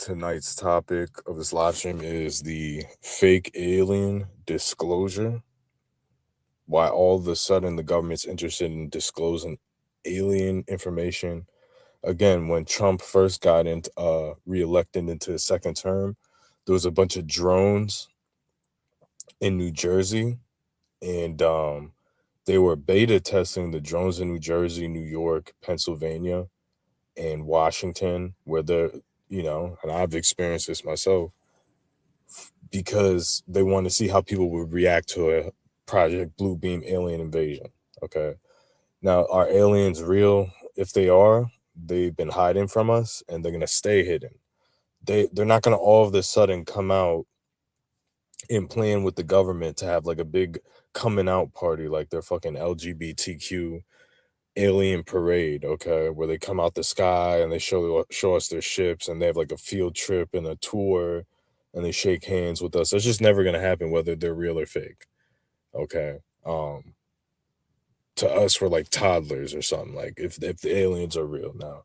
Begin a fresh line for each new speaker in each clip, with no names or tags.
Tonight's topic of this live stream is the fake alien disclosure. Why all of a sudden the government's interested in disclosing alien information. Again, when Trump first got into reelected into his second term, there was a bunch of drones in New Jersey, and they were beta testing the drones in New Jersey, New York, Pennsylvania, and Washington, where and I've experienced this myself, because they want to see how people would react to a Project Bluebeam alien invasion. Okay. Now, are aliens real? If they are, they've been hiding from us and they're gonna stay hidden. They're not gonna all of a sudden come out and plan with the government to have like a big coming out party like their fucking LGBTQ alien parade, okay, where they come out the sky and they show us their ships and they have like a field trip and a tour and they shake hands with us. That's just never gonna happen, whether they're real or fake. Okay. To us, we're like toddlers or something. Like if the aliens are real. Now,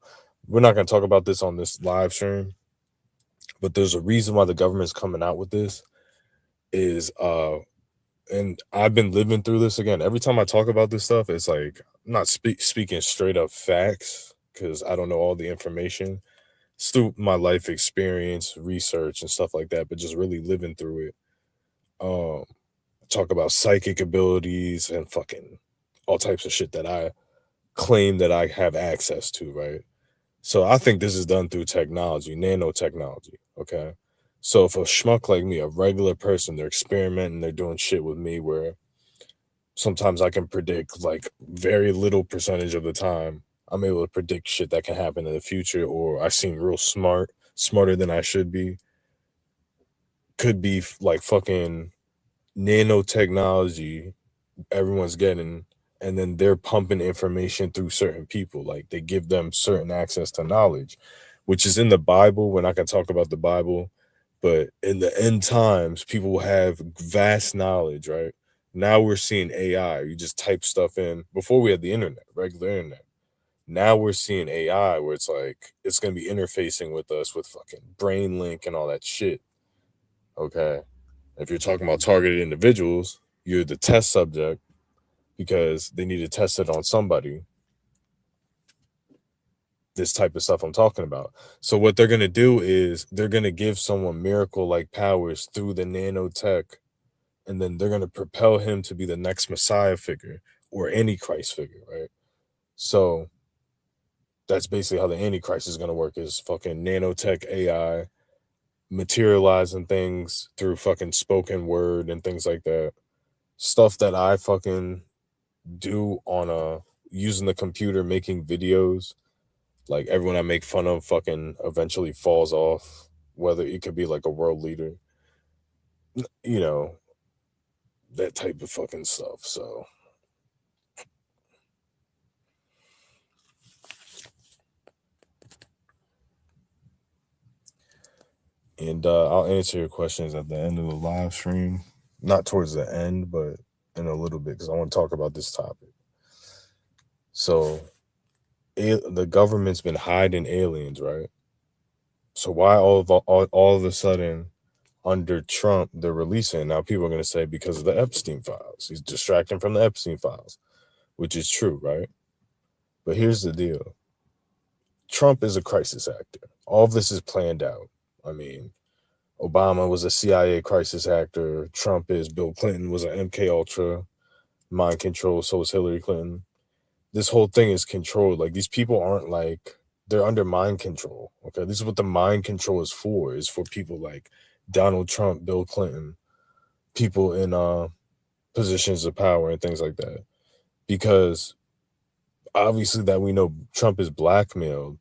we're not gonna talk about this on this live stream, but there's a reason why the government's coming out with this. Is and I've been living through this. Again, every time I talk about this stuff, it's like I'm not speaking straight up facts because I don't know all the information. It's through my life experience, research, and stuff like that, but just really living through it. Um, Talk about psychic abilities and fucking all types of shit that I claim that I have access to, right? So I think this is done through technology, nanotechnology. Okay. So if a schmuck like me, a regular person, they're experimenting, they're doing shit with me where sometimes I can predict like very little percentage of the time. I'm able to predict shit that can happen in the future, or I seem real smart, smarter than I should be. Could be like fucking nanotechnology everyone's getting, and then they're pumping information through certain people. Like they give them certain access to knowledge, which is in the Bible. We're not going to talk about the Bible, but in the end times, people will have vast knowledge, right? Now we're seeing AI. You just type stuff in. Before we had the internet, regular internet. Now we're seeing AI where it's like it's going to be interfacing with us with fucking brain link and all that shit. Okay. If you're talking about targeted individuals, you're the test subject because they need to test it on somebody. This type of stuff I'm talking about. So what they're going to do is they're going to give someone miracle like powers through the nanotech, and then they're going to propel him to be the next Messiah figure or Antichrist figure, right? So that's basically how the Antichrist is going to work, is fucking nanotech AI materializing things through fucking spoken word and things like that. Stuff that I fucking do on using the computer, making videos. Like everyone I make fun of fucking eventually falls off, whether it could be like a world leader, you know, that type of fucking stuff. So and I'll answer your questions at the end of the live stream. Not towards the end, but in a little bit, because I want to talk about this topic. So the government's been hiding aliens, right? So why all of a sudden under Trump they're releasing? Now people are going to say because of the Epstein files. He's distracting from the Epstein files, which is true, right? But here's the deal. Trump is a crisis actor. All of this is planned out. I mean, Obama was a CIA crisis actor. Bill Clinton was an MK Ultra mind control. So was Hillary Clinton. This whole thing is controlled. Like these people aren't like, they're under mind control. Okay. This is what the mind control is for people like Donald Trump, Bill Clinton, people in positions of power and things like that. Because obviously that we know Trump is blackmailed.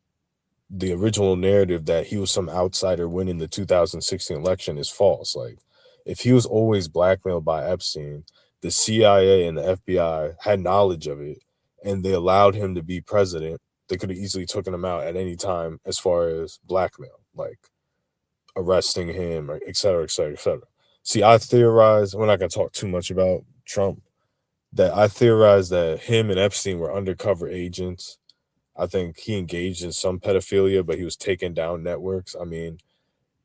The original narrative that he was some outsider winning the 2016 election is false. Like, if he was always blackmailed by Epstein, the CIA and the FBI had knowledge of it and they allowed him to be president. They could have easily taken him out at any time as far as blackmail, like arresting him, or et cetera, et cetera, et cetera. See, I theorize, we're not going to talk too much about Trump, that I theorize that him and Epstein were undercover agents. I think he engaged in some pedophilia, but he was taking down networks. I mean,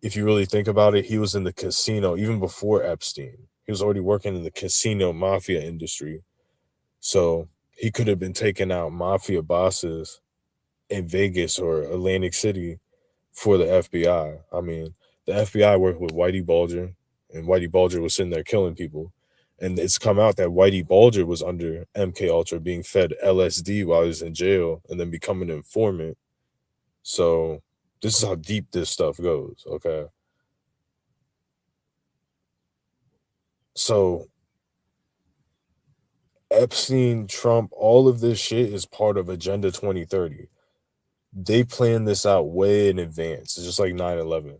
if you really think about it, he was in the casino even before Epstein. He was already working in the casino mafia industry. So he could have been taking out mafia bosses in Vegas or Atlantic City for the FBI. I mean, the FBI worked with Whitey Bulger, and Whitey Bulger was sitting there killing people. And it's come out that Whitey Bulger was under MK Ultra being fed LSD while he was in jail and then becoming an informant. So this is how deep this stuff goes, okay? So Epstein, Trump, all of this shit is part of Agenda 2030. They planned this out way in advance. It's just like 9/11.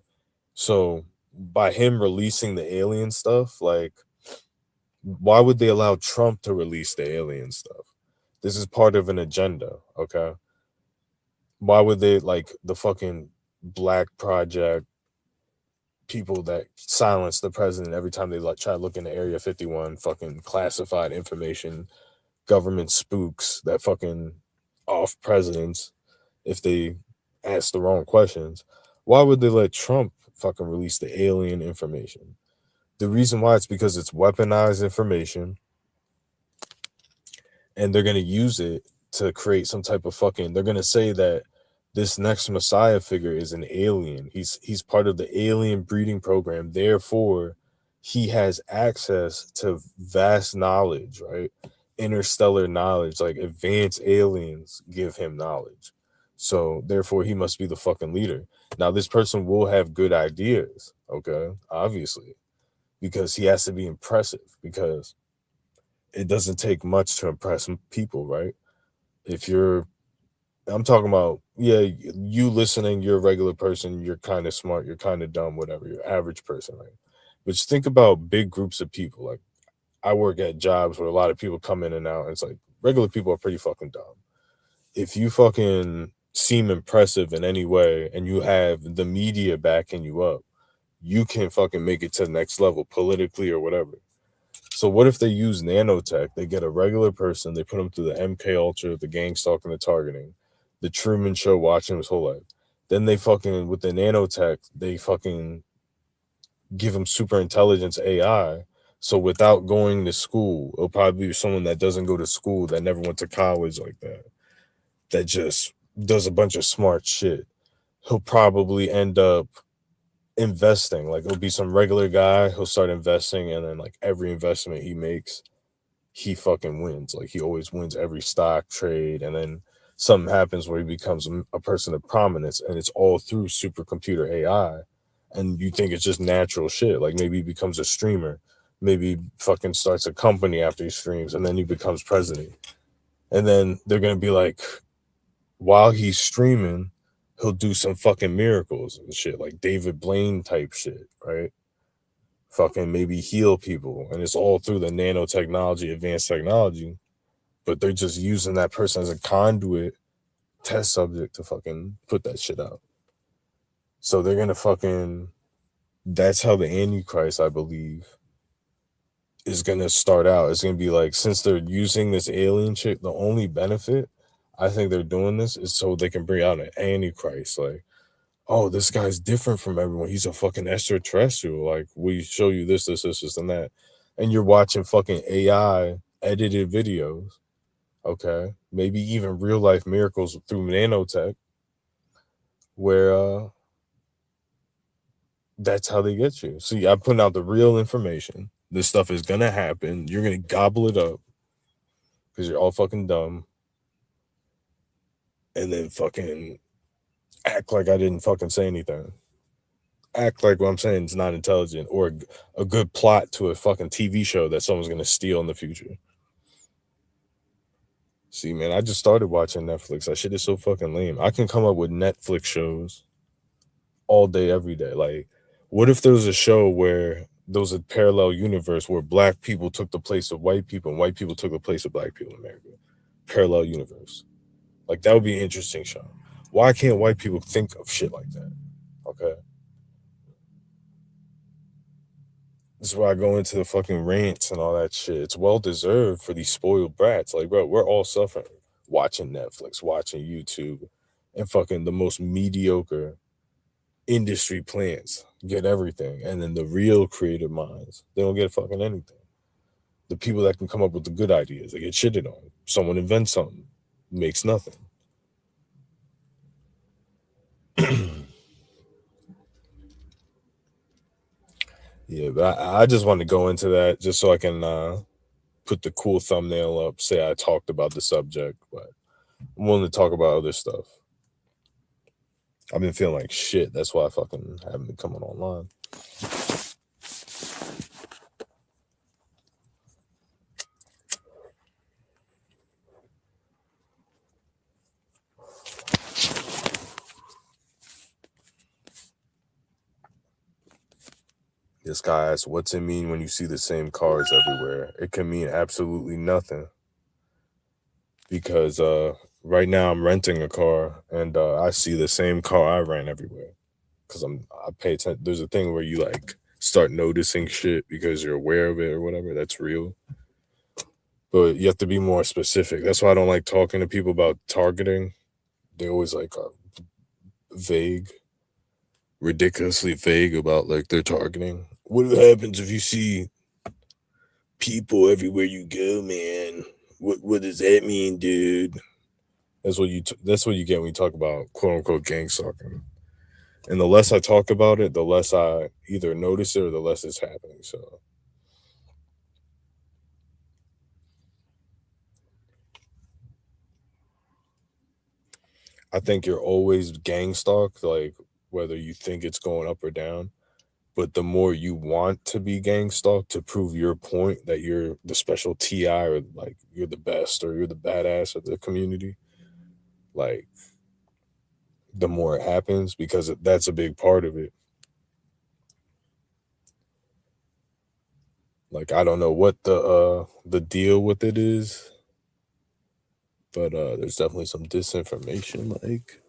So by him releasing the alien stuff, like, why would they allow Trump to release the alien stuff? This is part of an agenda, okay? Why would they, like, the fucking Black Project people that silence the president every time they like try to look into Area 51, fucking classified information, government spooks that fucking off presidents if they ask the wrong questions. Why would they let Trump fucking release the alien information? The reason why it's because it's weaponized information and they're going to use it to create some type of fucking, they're going to say that this next messiah figure is an alien. He's part of the alien breeding program, therefore he has access to vast knowledge, right? Interstellar knowledge, like advanced aliens give him knowledge, so therefore he must be the fucking leader. Now this person will have good ideas, okay, obviously, because he has to be impressive, because it doesn't take much to impress people, right? If you're, I'm talking about, yeah, you listening, you're a regular person, you're kind of smart, you're kind of dumb, whatever, you're average person, right? But just think about big groups of people. Like, I work at jobs where a lot of people come in and out, and it's like regular people are pretty fucking dumb. If you fucking seem impressive in any way and you have the media backing you up, you can fucking make it to the next level politically or whatever. So what if they use nanotech? They get a regular person, they put them through the MK Ultra, the gang stalking, the targeting, the Truman Show, watching his whole life. Then they fucking, with the nanotech, they fucking give him super intelligence AI. So without going to school, it'll probably be someone that doesn't go to school, that never went to college like that just does a bunch of smart shit. He'll probably end up investing. Like, it'll be some regular guy, he'll start investing, and then like every investment he makes, he fucking wins. Like, he always wins every stock trade, and then something happens where he becomes a person of prominence, and it's all through supercomputer AI. And you think it's just natural shit. Like, maybe he becomes a streamer, maybe he fucking starts a company after he streams, and then he becomes president. And then they're gonna be like, while he's streaming, he'll do some fucking miracles and shit, like David Blaine type shit, right? Fucking maybe heal people, and it's all through the nanotechnology, advanced technology, but they're just using that person as a conduit, test subject to fucking put that shit out. So they're gonna fucking, that's how the Antichrist, I believe, is gonna start out. It's gonna be like, since they're using this alien shit, the only benefit I think they're doing this is so they can bring out an Antichrist. Like, oh, this guy's different from everyone. He's a fucking extraterrestrial. Like, we show you this, and that. And you're watching fucking AI edited videos, okay? Maybe even real life miracles through nanotech, where that's how they get you. See, I'm putting out the real information. This stuff is gonna happen. You're gonna gobble it up because you're all fucking dumb. And then fucking act like I didn't fucking say anything. Act like what I'm saying is not intelligent, or a good plot to a fucking TV show that someone's gonna steal in the future. See, man, I just started watching Netflix. That shit is so fucking lame. I can come up with Netflix shows all day, every day. Like, what if there was a show where there was a parallel universe where black people took the place of white people and white people took the place of black people in America? Parallel universe. Like, that would be an interesting show. Why can't white people think of shit like that? Okay. This is why I go into the fucking rants and all that shit. It's well deserved for these spoiled brats. Like, bro, we're all suffering watching Netflix, watching YouTube, and fucking the most mediocre. industry plants get everything, and then the real creative minds, they don't get fucking anything. The people that can come up with the good ideas, they get shitted on. Someone invents something, makes nothing. Yeah, but I just want to go into that just so I can put the cool thumbnail up, say I talked about the subject, but I'm willing to talk about other stuff. I've been feeling like shit. That's why I fucking haven't been coming online. This guy asked, what's it mean when you see the same cars everywhere? It can mean absolutely nothing. Because right now I'm renting a car, and I see the same car I rent everywhere. Because I pay attention. There's a thing where you like start noticing shit because you're aware of it or whatever. That's real. But you have to be more specific. That's why I don't like talking to people about targeting. They always like vague, ridiculously vague about like their targeting. What happens if you see people everywhere you go, man? What does that mean, dude? That's what you get when you talk about quote unquote gang stalking. And the less I talk about it, the less I either notice it or the less it's happening. So I think you're always gang stalked, like whether you think it's going up or down. But the more you want to be gang stalked to prove your point that you're the special TI or like you're the best or you're the badass of the community, like the more it happens because that's a big part of it. Like I don't know what the deal with it is, but there's definitely some disinformation. Like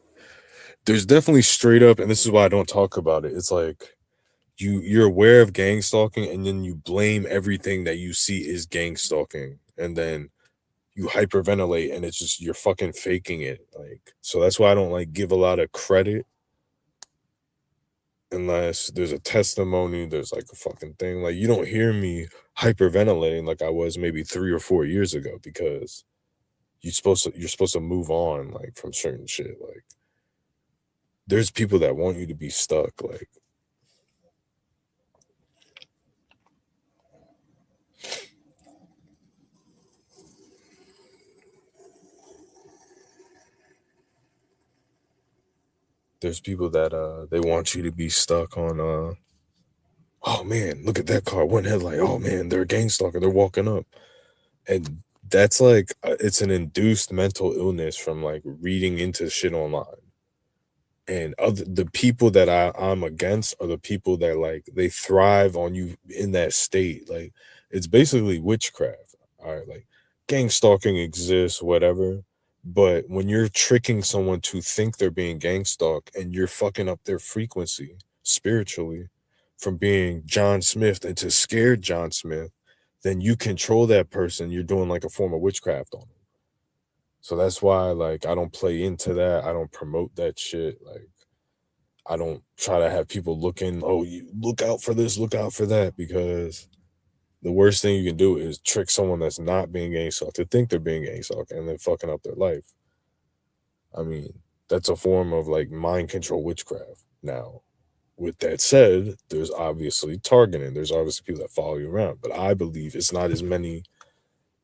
there's definitely straight up, and this is why I don't talk about it. It's like you're aware of gang stalking, and then you blame everything that you see is gang stalking, and then you hyperventilate, and it's just you're fucking faking it. Like so that's why I don't like give a lot of credit unless there's a testimony, there's like a fucking thing. Like you don't hear me hyperventilating like I was maybe 3 or 4 years ago because you're supposed to move on like from certain shit. Like there's people that want you to be stuck. Like there's people that they want you to be stuck on oh man, look at that car, one headlight. Oh man, they're a gang stalker, they're walking up. And that's like it's an induced mental illness from like reading into shit online. And the people that I'm against are the people that like they thrive on you in that state. Like it's basically witchcraft. All right, like gang stalking exists, whatever. But when you're tricking someone to think they're being gang stalked and you're fucking up their frequency spiritually from being John Smith into scared John Smith, then you control that person. You're doing like a form of witchcraft on them. So that's why like I don't play into that. I don't promote that shit. Like I don't try to have people looking, oh, you look out for this, look out for that, because the worst thing you can do is trick someone that's not being gang stalked to think they're being gang stalked and then fucking up their life. I mean, that's a form of like mind control witchcraft. Now, with that said, there's obviously targeting. There's obviously people that follow you around, but I believe it's not as many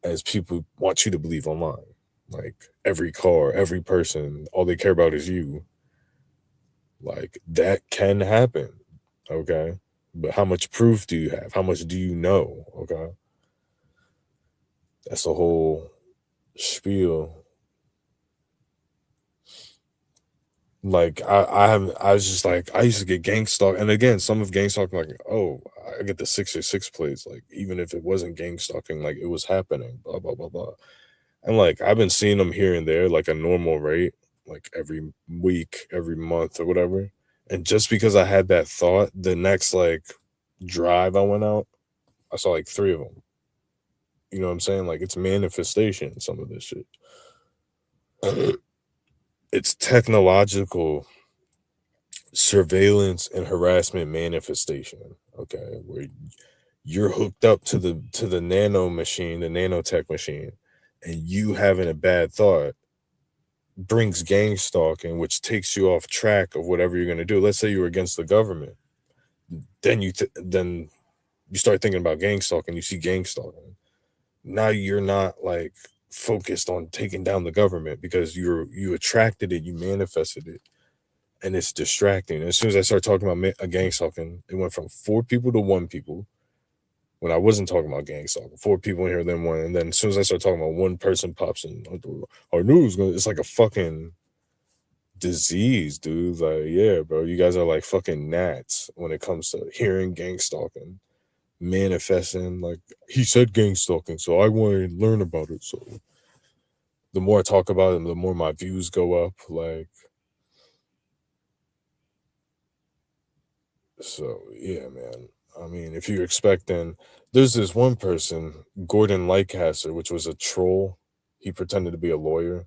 as people want you to believe online. Like every car, every person, all they care about is you. Like that can happen. Okay. But how much proof do you have? How much do you know? Okay. That's a whole spiel. Like I was just like I used to get gang stalk, and again some of gang stalking like oh I get the 666 plates like even if it wasn't gang stalking like it was happening blah blah blah blah, and like I've been seeing them here and there like a normal rate like every week every month or whatever, and just because I had that thought the next like drive I went out I saw like three of them. You know what I'm saying? Like it's manifestation, some of this shit. It's technological surveillance and harassment manifestation. Okay, where you're hooked up to the nano machine, the nanotech machine, and you having a bad thought brings gang stalking, which takes you off track of whatever you're gonna do. Let's say you're against the government, then you start thinking about gang stalking. You see gang stalking. Now you're not like focused on taking down the government because you attracted it, you manifested it, and it's distracting. As soon as I start talking about a gang stalking, it went from 4 people to 1 people. When I wasn't talking about gang stalking, 4 people in here, then one, and then as soon as I start talking about one person pops in, our news, it's like a fucking disease, dude. Like, yeah, bro, you guys are like fucking gnats when it comes to hearing gang stalking, manifesting. Like, he said gang stalking, so I want to learn about it. So the more I talk about it, the more my views go up. Like, so yeah, man. I mean, if you're expecting, there's this one person, Gordon Lightcaster, which was a troll. He pretended to be a lawyer.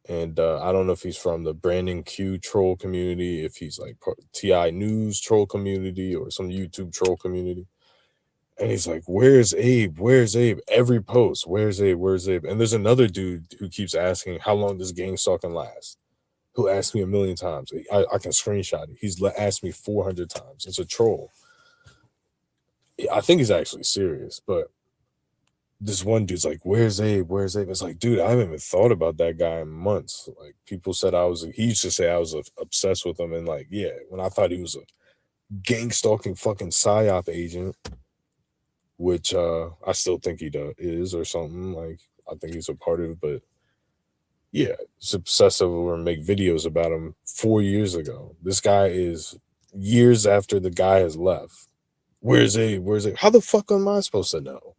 And I don't know if he's from the Brandon Q troll community, if he's like TI News troll community or some YouTube troll community. And he's like, "Where's Abe? Where's Abe?" Every post, "Where's Abe? Where's Abe?" And there's another dude who keeps asking, "How long does gang stalking last?" Who asked me a million times. I can screenshot it. He's asked me 400 times. It's a troll. I think he's actually serious, but this one dude's like, "Where's Abe? Where's Abe?" It's like, dude, I haven't even thought about that guy in months. Like, people said he used to say I was obsessed with him. And like, yeah, when I thought he was a gang stalking fucking PSYOP agent, which I still think he is or something. Like, I think he's a part of it, but yeah, it's obsessive over and make videos about him 4 years ago. This guy is years after the guy has left. Where's Abe? Where's Abe? How the fuck am I supposed to know?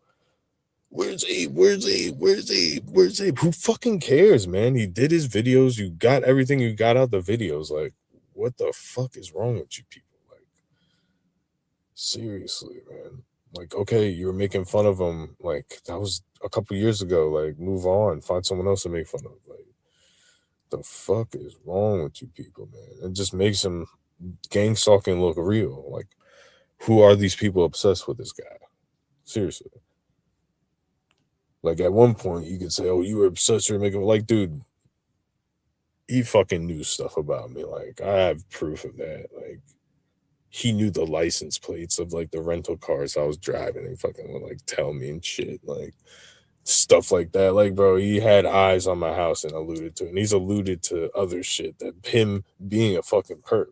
Where's Abe? Where's Abe? Where's Abe? Where's Abe? Who fucking cares, man? He did his videos. You got everything you got out the videos. Like, what the fuck is wrong with you people? Like, seriously, man. Like, okay, you were making fun of him. Like, that was a couple years ago. Like, move on. Find someone else to make fun of. Like, the fuck is wrong with you people, man? It just makes him gang stalking look real. Like, who are these people obsessed with this guy? Seriously. Like, at one point, you could say, "Oh, you were obsessed with making," like, dude, he fucking knew stuff about me. Like, I have proof of that. Like, he knew the license plates of like the rental cars I was driving and fucking would like tell me and shit. Like, stuff like that. Like, bro, he had eyes on my house and alluded to it. And he's alluded to other shit that him being a fucking perp,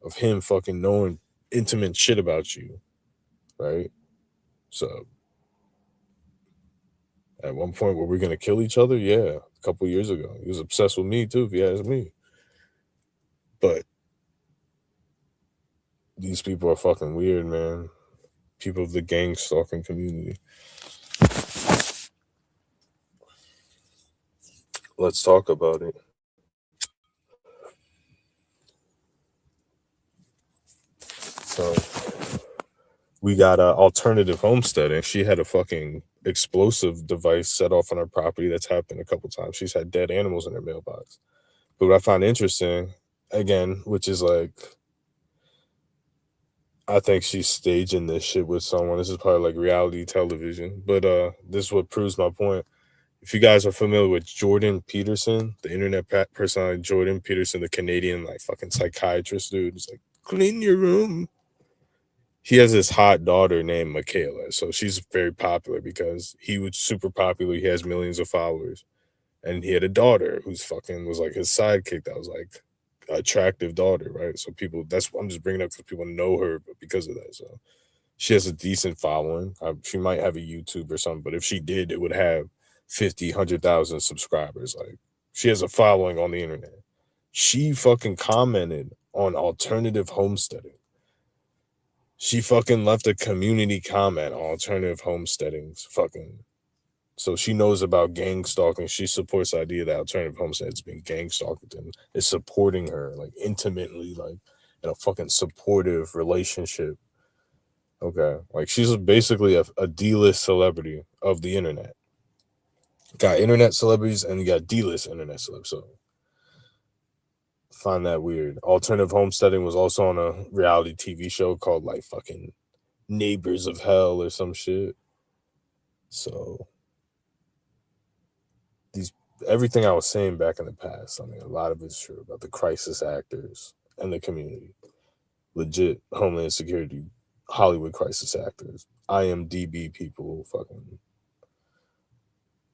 of him fucking knowing intimate shit about you. Right? So at one point, were we gonna kill each other? Yeah, a couple years ago. He was obsessed with me too, if you ask me. But these people are fucking weird, man. People of the gang stalking community. Let's talk about it. So we got alternative homesteading. She had a fucking explosive device set off on her property. That's happened a couple times. She's had dead animals in her mailbox. But what I find interesting, again, which is like, I think she's staging this shit with someone. This is probably like reality television. But this is what proves my point. If you guys are familiar with Jordan Peterson, the internet personality Jordan Peterson, the Canadian like fucking psychiatrist dude, who's like, clean your room. He has this hot daughter named Michaela. So she's very popular because he was super popular. He has millions of followers. And he had a daughter who's fucking was like his sidekick that was like attractive daughter, right? So people, that's I'm just bringing up because people know her because of that. So she has a decent following. She might have a YouTube or something, but if she did, it would have 50, 100,000 subscribers. Like, she has a following on the internet. She fucking commented on alternative homesteading. She fucking left a community comment on alternative homesteadings. Fucking. So she knows about gang stalking. She supports the idea that alternative homestead's been gang stalked and is supporting her like intimately, like in a fucking supportive relationship. Okay. Like, she's basically a D-list celebrity of the internet. Got internet celebrities and you got D-list internet celebs. So find that weird. Alternative homesteading was also on a reality TV show called like fucking Neighbors of Hell or some shit. So these everything I was saying back in the past, I mean, a lot of it's true about the crisis actors and the community. Legit Homeland Security, Hollywood crisis actors, IMDb people, fucking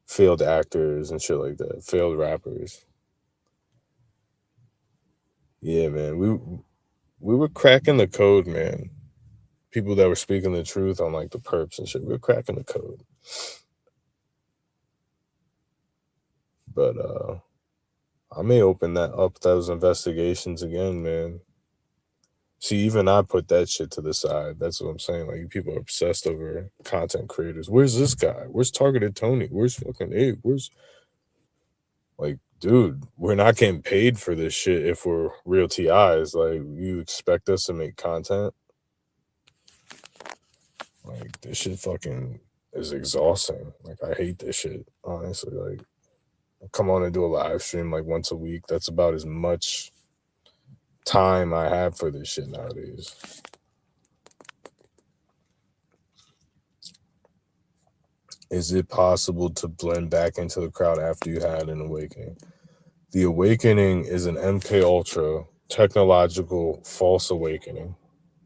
failed actors and shit like that, failed rappers. Yeah, man, we were cracking the code, man. People that were speaking the truth on like the perps and shit, we were cracking the code. But I may open that up, those investigations again, man. See, even I put that shit to the side. That's what I'm saying. Like, people are obsessed over content creators. Where's this guy? Where's Targeted Tony? Where's fucking Abe? Where's, like, dude, we're not getting paid for this shit if we're real TIs. Like, you expect us to make content? Like, this shit fucking is exhausting. Like, I hate this shit, honestly. Like, come on and do a live stream like once a week. That's about as much time I have for this shit nowadays. Is it possible to blend back into the crowd after you had an awakening? The awakening is an MK Ultra technological false awakening.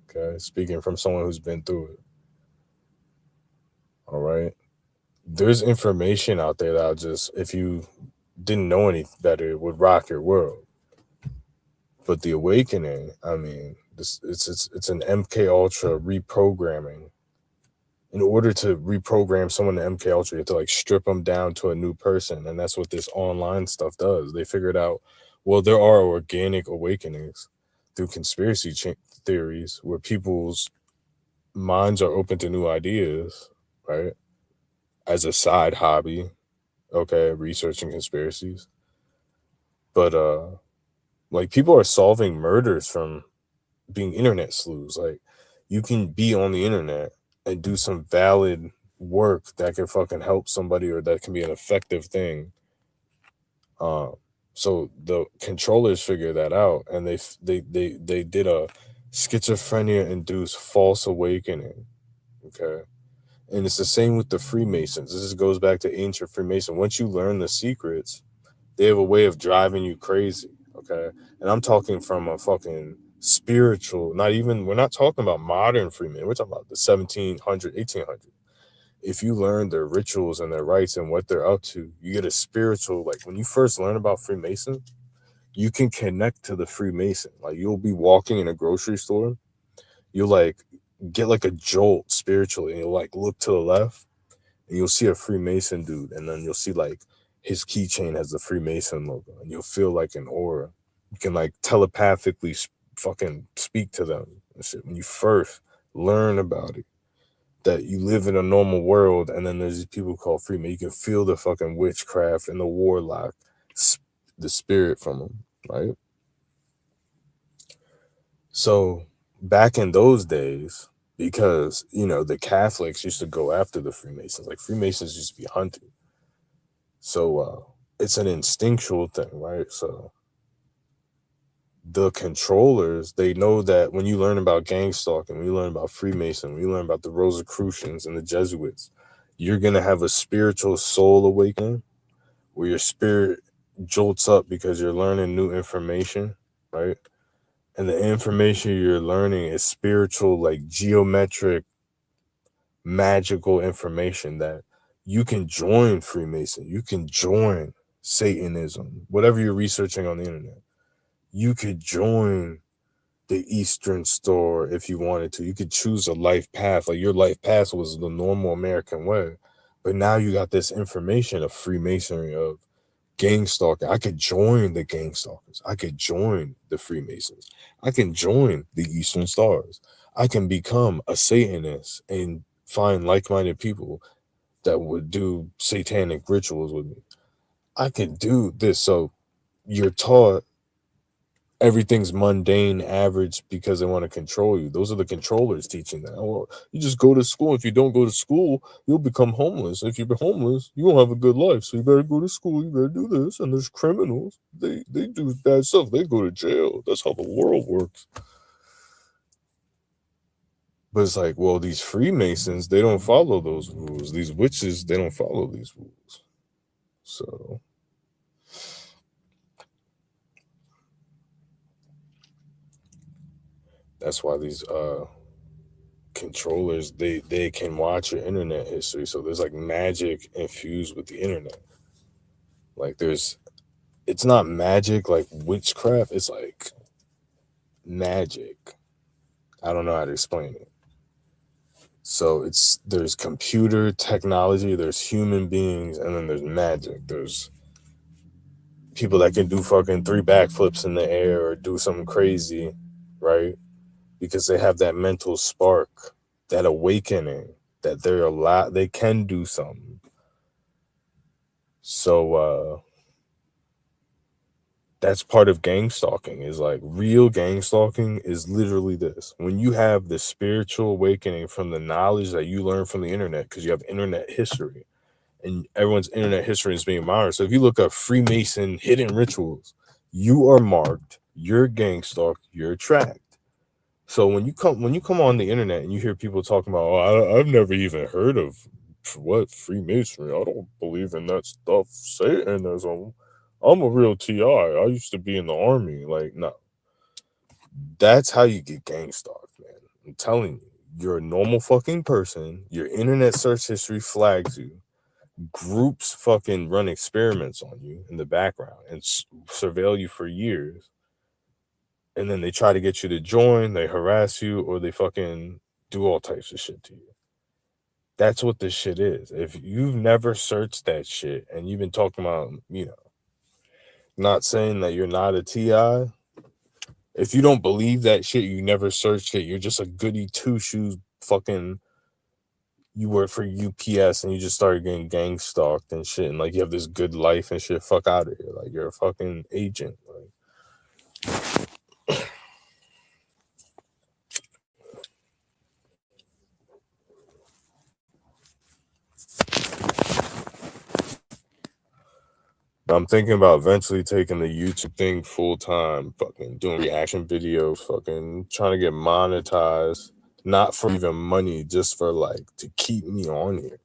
Okay, speaking from someone who's been through it. All right. There's information out there that just, if you didn't know any better, it would rock your world. But the awakening, I mean, it's an MK Ultra reprogramming. In order to reprogram someone to MK Ultra, you have to like strip them down to a new person, and that's what this online stuff does. They figured out, well, there are organic awakenings through conspiracy theories where people's minds are open to new ideas, right? As a side hobby, okay, researching conspiracies. But like, people are solving murders from being internet sleuths. Like, you can be on the internet and do some valid work that can fucking help somebody, or that can be an effective thing. So the controllers figure that out, and they did a schizophrenia induced false awakening. Okay. And it's the same with the Freemasons. This goes back to ancient Freemason. Once you learn the secrets, they have a way of driving you crazy. Okay. And I'm talking from a fucking spiritual, we're not talking about modern Freeman. We're talking about the 1700, 1800. If you learn their rituals and their rites and what they're up to, you get a spiritual, like when you first learn about Freemason, you can connect to the Freemason. Like, you'll be walking in a grocery store, you'll like get like a jolt spiritually, and you'll like look to the left and you'll see a Freemason dude, and then you'll see like his keychain has the Freemason logo, and you'll feel like an aura. You can like telepathically fucking speak to them and shit. When you first learn about it, that you live in a normal world, and then there's these people called Freeman. You can feel the fucking witchcraft and the warlock, the spirit from them, right? So back in those days, because, you know, the Catholics used to go after the Freemasons. Like, Freemasons used to be hunted. So it's an instinctual thing, right? So the controllers, they know that when you learn about gang stalking, when you learn about Freemason, when you learn about the Rosicrucians and the Jesuits, you're going to have a spiritual soul awakening where your spirit jolts up because you're learning new information, right? And the information you're learning is spiritual, like geometric, magical information that you can join Freemason, you can join Satanism, whatever you're researching on the internet. You could join the Eastern Star if you wanted to. You could choose a life path. Like, your life path was the normal American way. But now you got this information of Freemasonry, of gang stalking. I could join the gang stalkers. I could join the Freemasons. I can join the Eastern Stars. I can become a Satanist and find like-minded people that would do satanic rituals with me. I could do this. So you're taught everything's mundane, average because they want to control you. Those are the controllers teaching that. Well, you just go to school. If you don't go to school, you'll become homeless. If you're homeless, you won't have a good life. So you better go to school. You better do this. And there's criminals. They do bad stuff. They go to jail. That's how the world works. But it's like, well, these Freemasons, they don't follow those rules. These witches, they don't follow these rules. So that's why these controllers, they can watch your internet history. So there's like magic infused with the internet. Like it's not magic like witchcraft, it's like magic. I don't know how to explain it. So there's computer technology, there's human beings, and then there's magic. There's people that can do fucking 3 backflips in the air or do something crazy, right? Because they have that mental spark, that awakening, that they can do something. So that's part of gang stalking. Is like real gang stalking is literally this. When you have the spiritual awakening from the knowledge that you learn from the internet, because you have internet history and everyone's internet history is being monitored. So if you look up Freemason hidden rituals, you are marked, you're gang stalked, you're tracked. So when you come on the internet and you hear people talking about, oh, I've never even heard of what Freemasonry. I don't believe in that stuff. Satanism. I'm a real TI. I used to be in the army. Like, no, that's how you get gang stalked, man. I'm telling you, you're a normal fucking person. Your internet search history flags you. Groups fucking run experiments on you in the background and surveil you for years. And then they try to get you to join, they harass you, or they fucking do all types of shit to you. That's what this shit is. If you've never searched that shit and you've been talking about, not saying that you're not a TI, if you don't believe that shit, you never searched it, you're just a goody two shoes fucking, you work for UPS and you just started getting gang stalked and shit, and like you have this good life and shit, fuck out of here. Like you're a fucking agent. Like, I'm thinking about eventually taking the YouTube thing full time, fucking doing reaction videos, fucking trying to get monetized, not for even money, just for like to keep me on here.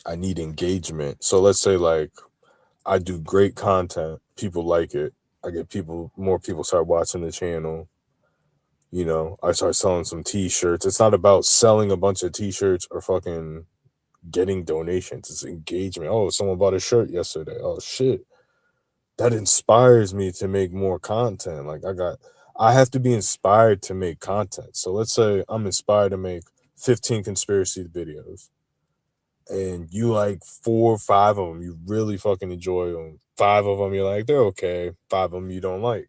I need engagement. So let's say like I do great content, people like it. I get more people start watching the channel. I start selling some t-shirts. It's not about selling a bunch of t-shirts or fucking getting donations. It's engagement. Oh, someone bought a shirt yesterday. Oh shit. That inspires me to make more content. Like I have to be inspired to make content. So let's say I'm inspired to make 15 conspiracy videos. And you like 4 or 5 of them, you really fucking enjoy them. 5 of them, you're like, they're okay. 5 of them you don't like.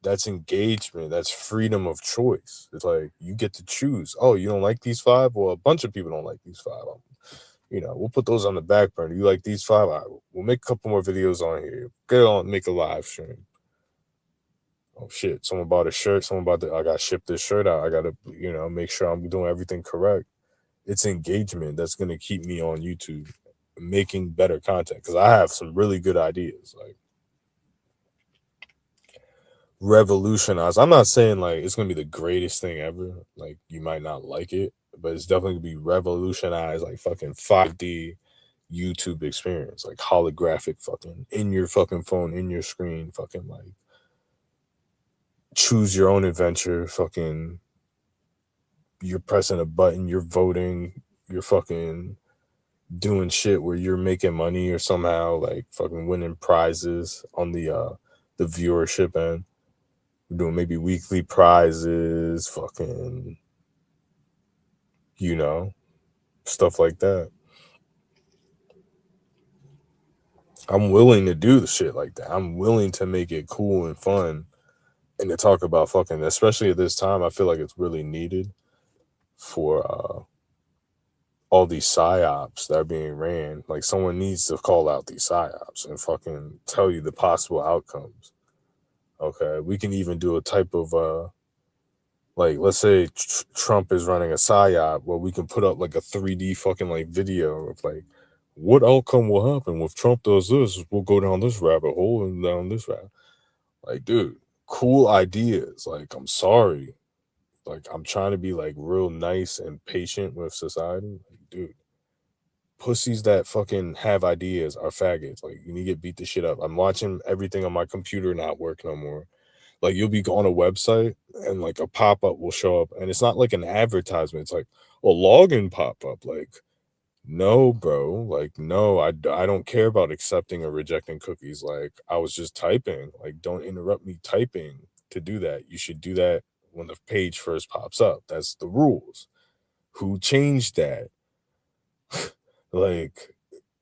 That's engagement. That's freedom of choice. It's like you get to choose. Oh, you don't like these 5? Well, a bunch of people don't like these 5. We'll put those on the back burner. You like these 5? All right, we'll make a couple more videos on here. Get on, make a live stream. Oh shit! Someone bought a shirt. I got to ship this shirt out. I got to, make sure I'm doing everything correct. It's engagement that's gonna keep me on YouTube, making better content because I have some really good ideas. Like revolutionize. I'm not saying like it's gonna be the greatest thing ever. Like you might not like it, but it's definitely gonna be revolutionized. Like fucking 5D YouTube experience, like holographic, fucking in your fucking phone, in your screen, fucking like choose your own adventure. Fucking, you're pressing a button, you're voting, you're fucking doing shit where you're making money or somehow like fucking winning prizes on the viewership end. We're doing maybe weekly prizes, fucking, stuff like that. I'm willing to do the shit like that. I'm willing to make it cool and fun and to talk about fucking, especially at this time, I feel like it's really needed for all these psyops that are being ran. Like someone needs to call out these psyops and fucking tell you the possible outcomes. Okay, we can even do a type of like let's say Trump is running a psyop, where we can put up like a 3D fucking like video of like what outcome will happen if Trump does this. We'll go down this rabbit hole and down this rabbit. Like, dude, cool ideas. Like, I'm sorry. Like, I'm trying to be like real nice and patient with society. Like, dude, pussies that fucking have ideas are faggots. Like, you need to get beat the shit up. I'm watching everything on my computer not work no more. Like, you'll be on a website and like a pop up will show up, and it's not like an advertisement. It's like a login pop up. Like, no, bro. Like, no, I don't care about accepting or rejecting cookies. Like, I was just typing. Like, don't interrupt me typing to do that. You should do that when the page first pops up. That's the rules. Who changed that? Like,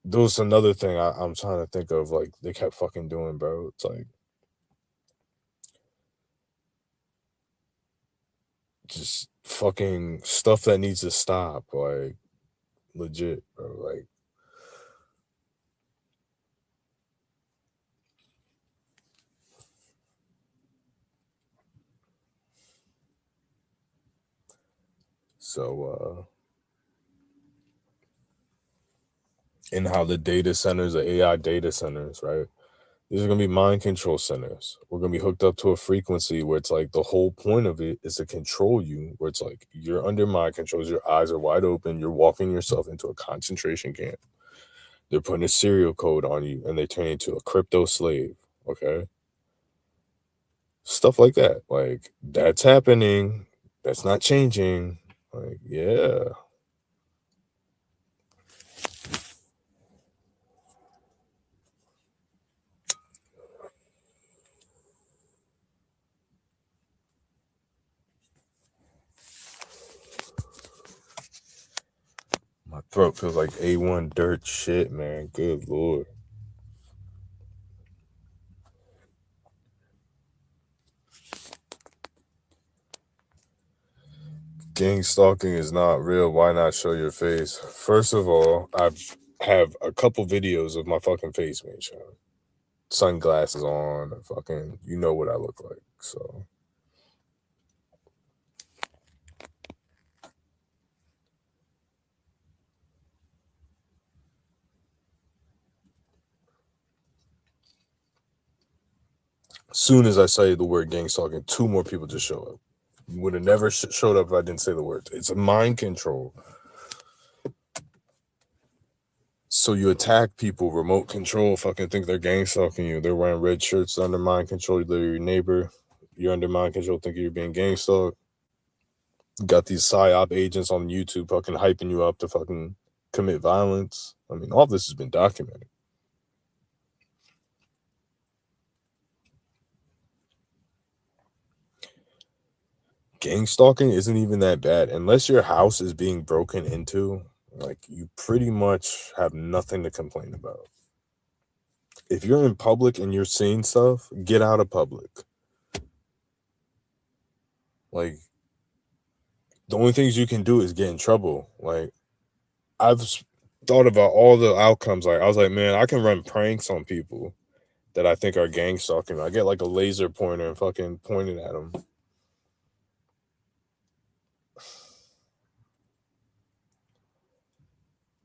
those another thing I'm trying to think of. Like, they kept fucking doing, bro. It's like just fucking stuff that needs to stop. Like, legit, bro. Like, so and how the data centers, the AI data centers, right? These are gonna be mind control centers. We're gonna be hooked up to a frequency where it's like the whole point of it is to control you, where it's like you're under mind controls, your eyes are wide open, you're walking yourself into a concentration camp. They're putting a serial code on you and they turn you into a crypto slave. Okay. Stuff like that. Like, that's happening. That's not changing. Like, yeah. My throat feels like A1 dirt shit, man. Good lord. Gang stalking is not real. Why not show your face? First of all, I have a couple videos of my fucking face being shown. Sunglasses on, fucking, you know what I look like. So, as soon as I say the word gang stalking, two more people just show up. You would have never showed up if I didn't say the words. It's a mind control. So you attack people, remote control, fucking think they're gang stalking you. They're wearing red shirts under mind control. They're your neighbor. You're under mind control, thinking you're being gang stalked. Got these psyop agents on YouTube fucking hyping you up to fucking commit violence. I mean, all this has been documented. Gang stalking isn't even that bad unless your house is being broken into. Like, you pretty much have nothing to complain about. If you're in public and you're seeing stuff, get out of public. Like, the only things you can do is get in trouble. Like, I've thought about all the outcomes. Like, I was like, man, I can run pranks on people that I think are gang stalking. I get like a laser pointer and fucking point it at them.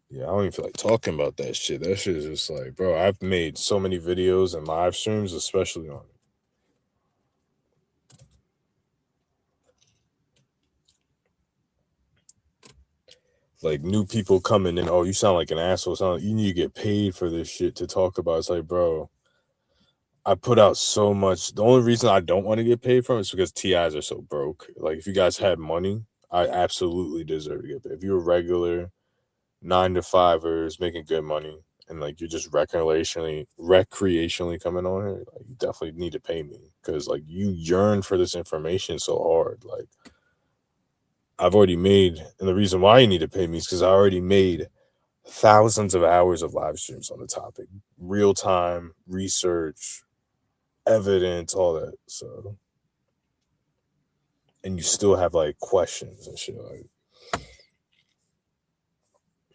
Yeah, I don't even feel like talking about that shit. That shit is just like, bro, I've made so many videos and live streams, especially on it. Like, new people coming in, oh, you sound like an asshole. You need to get paid for this shit to talk about. It's like, bro, I put out so much. The only reason I don't want to get paid from it is because TIs are so broke. Like, if you guys had money, I absolutely deserve to get paid. If you're a regular 9 to 5ers making good money and like you're just recreationally coming on here, like, you definitely need to pay me because like you yearn for this information so hard. Like, I've already made, and the reason why you need to pay me is because I already made thousands of hours of live streams on the topic, real time research, evidence, all that. So, and you still have like questions and shit. Like,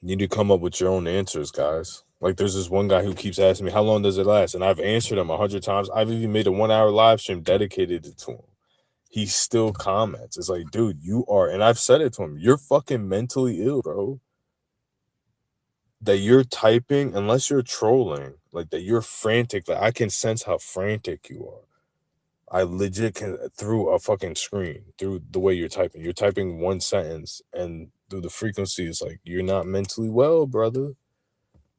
You need to come up with your own answers, guys. Like, there's this one guy who keeps asking me, how long does it last? And I've answered him 100 times. I've even made a 1 hour live stream dedicated to him. He still comments. It's like, dude, you are, and I've said it to him, you're fucking mentally ill, bro. That you're typing, unless you're trolling, like that you're frantic. Like, I can sense how frantic you are. I legit can, through a fucking screen, through the way you're typing. You're typing one sentence, and through the frequency, it's like, you're not mentally well, brother.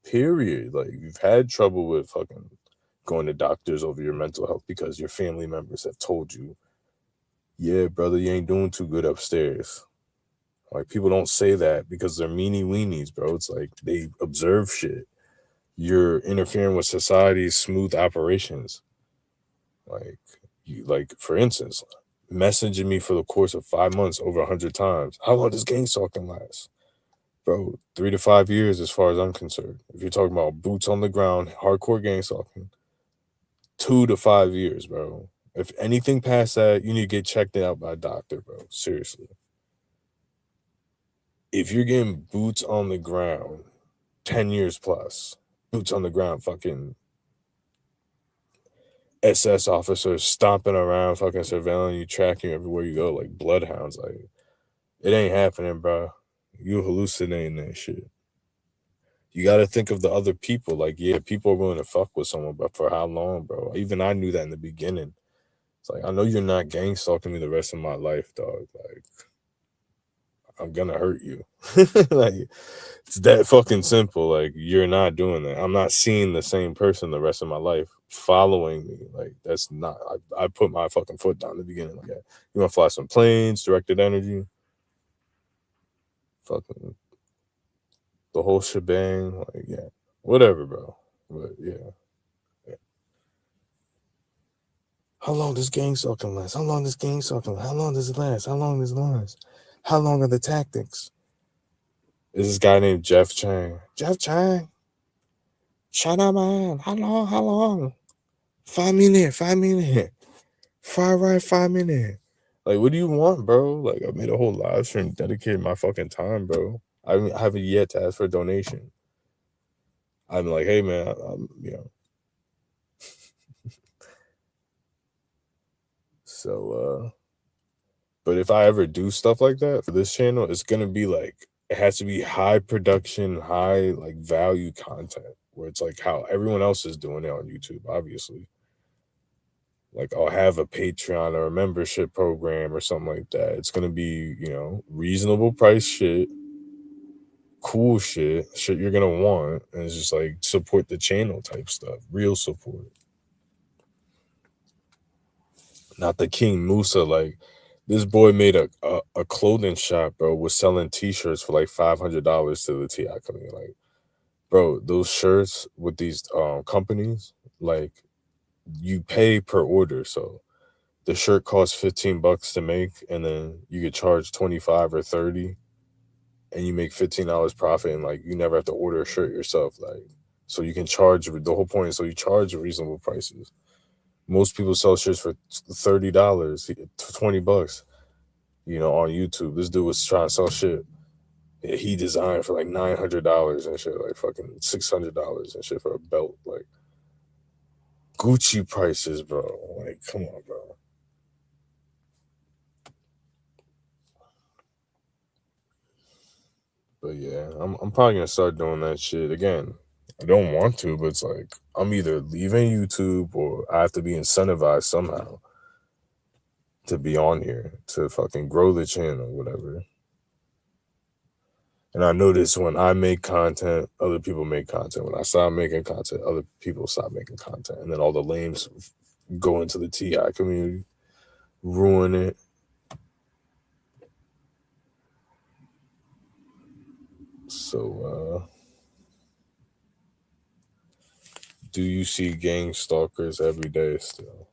Period. Like, you've had trouble with fucking going to doctors over your mental health because your family members have told you, yeah, brother, you ain't doing too good upstairs. Like, people don't say that because they're meanie weenies, bro. It's like they observe shit. You're interfering with society's smooth operations. Like, you, like, for instance, messaging me for the course of 5 months over 100 times. How long does gang stalking last? Bro, 3 to 5 years as far as I'm concerned. If you're talking about boots on the ground, hardcore gang stalking, 2 to 5 years, bro. If anything past that, you need to get checked out by a doctor, bro. Seriously. If you're getting boots on the ground, 10 years plus, boots on the ground, fucking SS officers stomping around, fucking surveilling you, tracking you everywhere you go, like bloodhounds. Like, it ain't happening, bro. You hallucinating that shit. You got to think of the other people. Like, yeah, people are willing to fuck with someone, but for how long, bro? Even I knew that in the beginning. It's like, I know you're not gang stalking me the rest of my life, dog. Like, I'm gonna hurt you. Like, it's that fucking simple. Like, you're not doing that. I'm not seeing the same person the rest of my life following me. Like, that's not, I put my fucking foot down in the beginning. Like, yeah, you wanna fly some planes, directed energy, fucking the whole shebang. Like, yeah, whatever, bro. But yeah. How long does gang stalking last? How long does gang stalking last? How long does it last? How long does it last? How long are the tactics? There's this guy named Jeff Chang. Jeff Chang. Shut up, man. How long? How long? 5 minutes. 5 minutes. Far right, 5 minutes. Like, what do you want, bro? Like, I made a whole live stream dedicated my fucking time, bro. I haven't yet to ask for a donation. I'm like, hey, man, you know. So, but if I ever do stuff like that for this channel, it's gonna be like, it has to be high production, high like value content where it's like how everyone else is doing it on YouTube, obviously. Like, I'll have a Patreon or a membership program or something like that. It's gonna be, you know, reasonable price shit, cool shit you're gonna want, and it's just like support the channel type stuff, real support. Not the King Musa. Like, this boy made a clothing shop, bro, was selling t-shirts for like $500 to the TI company. Like, bro, those shirts with these companies, like, you pay per order. So the shirt costs $15 to make, and then you get charged 25 or 30, and you make $15 profit, and like, you never have to order a shirt yourself. Like, so you can charge, the whole point is so you charge reasonable prices. Most people sell shirts for $30, $20, you know, on YouTube. This dude was trying to sell shit. He designed for like $900 and shit, like fucking $600 and shit for a belt. Like, Gucci prices, bro. Like, come on, bro. But yeah, I'm probably gonna start doing that shit again. I don't want to, but it's like, I'm either leaving YouTube or I have to be incentivized somehow to be on here to fucking grow the channel, whatever. And I notice when I make content, other people make content. When I stop making content, other people stop making content. And then all the lames go into the TI community, ruin it. So, do you see gang stalkers every day still?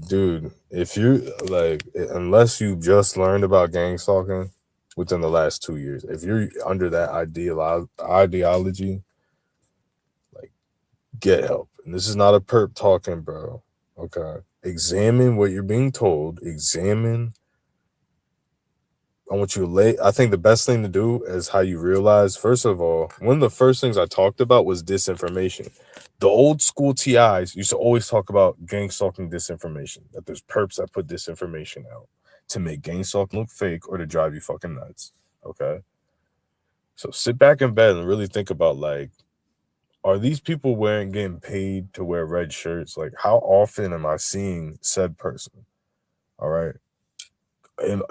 Dude, if you like, unless you just learned about gang stalking within the last 2 years, if you're under that ideology, like, get help. And this is not a perp talking, bro. Okay. Examine what you're being told. Examine I want you to lay. I think the best thing to do is how you realize. First of all, one of the first things I talked about was disinformation. The old school TIs used to always talk about gang stalking disinformation. That there's perps that put disinformation out to make gang stalking look fake or to drive you fucking nuts. Okay, so sit back in bed and really think about, like, are these people getting paid to wear red shirts? Like, how often am I seeing said person? All right.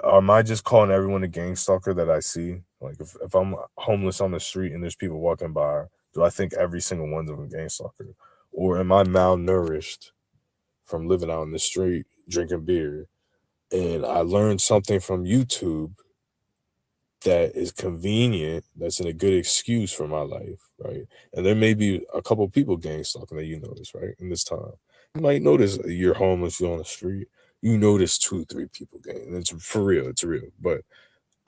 Am I just calling everyone a gang stalker that I see? Like, if I'm homeless on the street and there's people walking by, do I think every single one's of a gang stalker? Or am I malnourished from living out in the street, drinking beer, and I learned something from YouTube that is convenient, that's a good excuse for my life, right? And there may be a couple people gang stalking that you notice, right? In this time, you might notice you're homeless, you're on the street, you notice 2, 3 people gang, and it's for real, it's real. But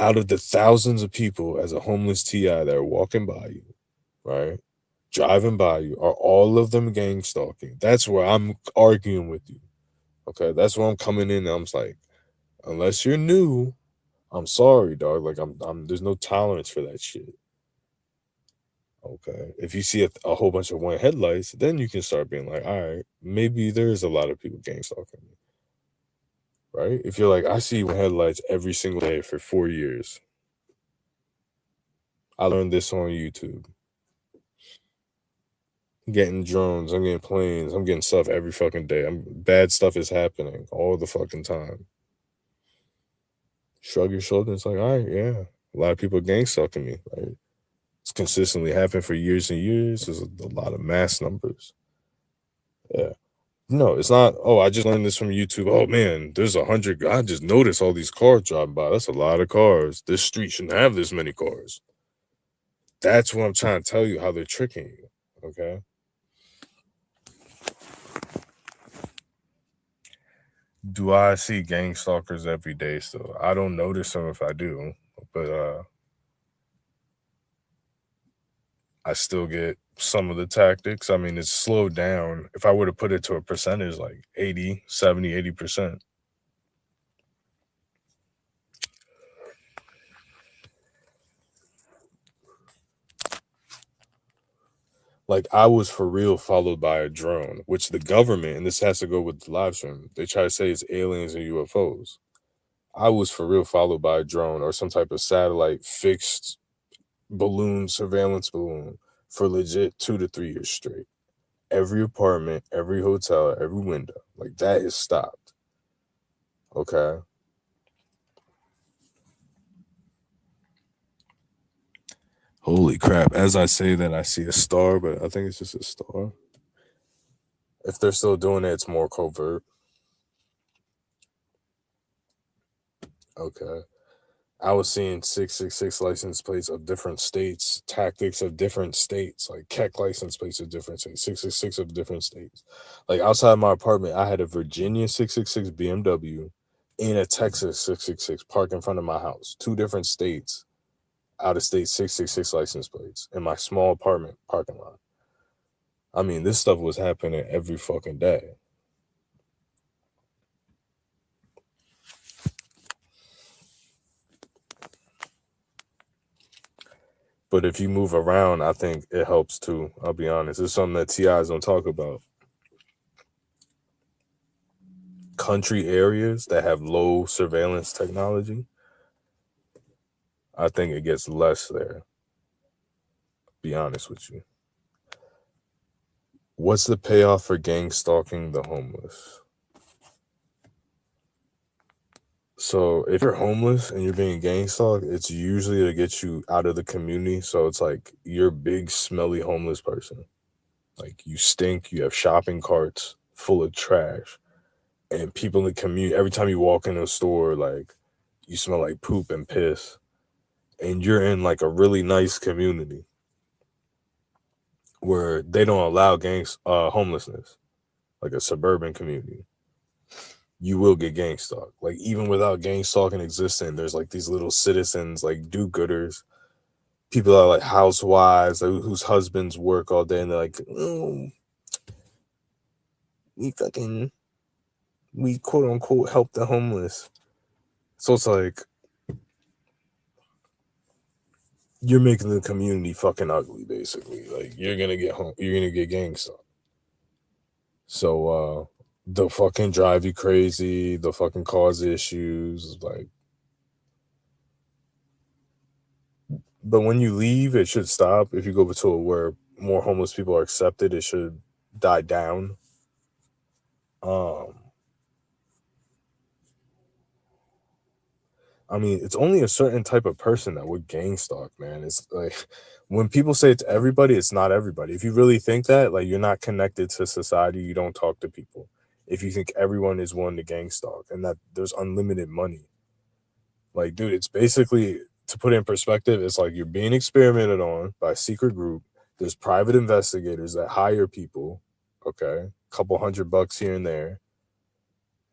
out of the thousands of people as a homeless TI that are walking by you, right, driving by you, are all of them gang stalking? That's where I'm arguing with you. Okay, that's where I'm coming in. And I'm just like, unless you're new, I'm sorry, dog. Like, there's no tolerance for that shit. Okay. If you see a whole bunch of white headlights, then you can start being like, all right, maybe there's a lot of people gang stalking me. Right? If you're like, I see white headlights every single day for 4 years. I learned this on YouTube. I'm getting drones, I'm getting planes, I'm getting stuff every fucking day. Bad stuff is happening all the fucking time. Shrug your shoulders. It's like, all right, yeah. A lot of people gang stalking me. Right? It's consistently happened for years and years. There's a lot of mass numbers. Yeah. No, it's not. Oh, I just learned this from YouTube. Oh man, there's 100. I just noticed all these cars driving by. That's a lot of cars. This street shouldn't have this many cars. That's what I'm trying to tell you, how they're tricking you. Okay. Do I see gang stalkers every day still? I don't notice them if I do, but I still get some of the tactics. I mean, it's slowed down. If I were to put it to a percentage, like 80, 70, 80%. Like, I was for real followed by a drone, which the government, and this has to go with the live stream, they try to say it's aliens and UFOs. I was for real followed by a drone or some type of satellite fixed balloon, surveillance balloon, for legit 2 to 3 years straight. Every apartment, every hotel, every window. Like, that is stopped. Okay. Holy crap. As I say that, I see a star, but I think it's just a star. If they're still doing it, it's more covert. Okay. I was seeing 666 license plates of different states, tactics of different states, like Keck license plates of different states, 666 of different states. Like, outside my apartment, I had a Virginia 666 BMW and a Texas 666 parked in front of my house. 2 different states, out of state 666 license plates in my small apartment parking lot. I mean, this stuff was happening every fucking day. But if you move around, I think it helps too. I'll be honest. It's something that TIs don't talk about. Country areas that have low surveillance technology, I think it gets less there. Be honest with you. What's the payoff for gang stalking the homeless? So if you're homeless and you're being gang stalked, it's usually to get you out of the community. So it's like you're a big, smelly homeless person. Like, you stink, you have shopping carts full of trash. And people in the community, every time you walk in a store, like, you smell like poop and piss. And you're in like a really nice community where they don't allow homelessness, like a suburban community. You will get gang stalked. Like, even without gang stalking existing, there's like these little citizens, like do-gooders. People are like housewives, like, whose husbands work all day, and they're like, oh, we quote unquote help the homeless. So it's like, you're making the community fucking ugly, basically. Like you're gonna get home, you're gonna get gang stuff. So they'll fucking drive you crazy, they'll fucking cause issues, like, but when you leave, it should stop. If you go to where more homeless people are accepted, it should die down. Um, I mean, it's only a certain type of person that would gang stalk, man. It's like when people say it's everybody, it's not everybody. If you really think that, like, you're not connected to society, you don't talk to people. If you think everyone is willing to gang stalk and that there's unlimited money, like, dude, it's basically, to put it in perspective, it's like you're being experimented on by a secret group. There's private investigators that hire people, okay, couple $100 here and there.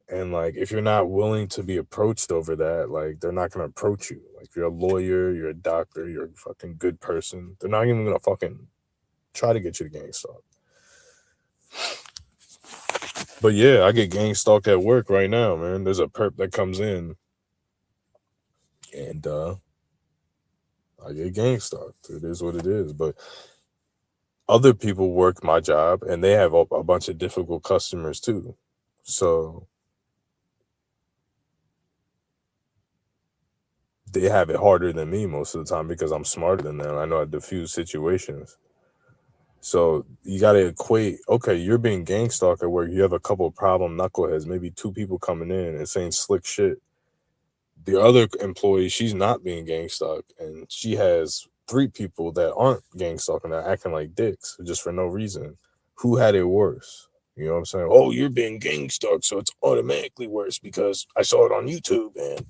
And like, if you're not willing to be approached over that, like, they're not gonna approach you. Like, you're a lawyer, you're a doctor, you're a fucking good person. They're not even gonna fucking try to get you to gang stalk. But yeah, I get gang stalked at work right now, man. There's a perp that comes in, and I get gang stalked. It is what it is. But other people work my job, and they have a bunch of difficult customers too. So they have it harder than me most of the time because I'm smarter than them. I know how to diffuse situations. So you got to equate, okay, you're being gang stalked at work. You have a couple of problem knuckleheads, maybe 2 people coming in and saying slick shit. The other employee, she's not being gang stalked, and she has 3 people that aren't gang stalking, that are acting like dicks just for no reason. Who had it worse? You know what I'm saying? Oh, you're being gang stalked, so it's automatically worse because I saw it on YouTube and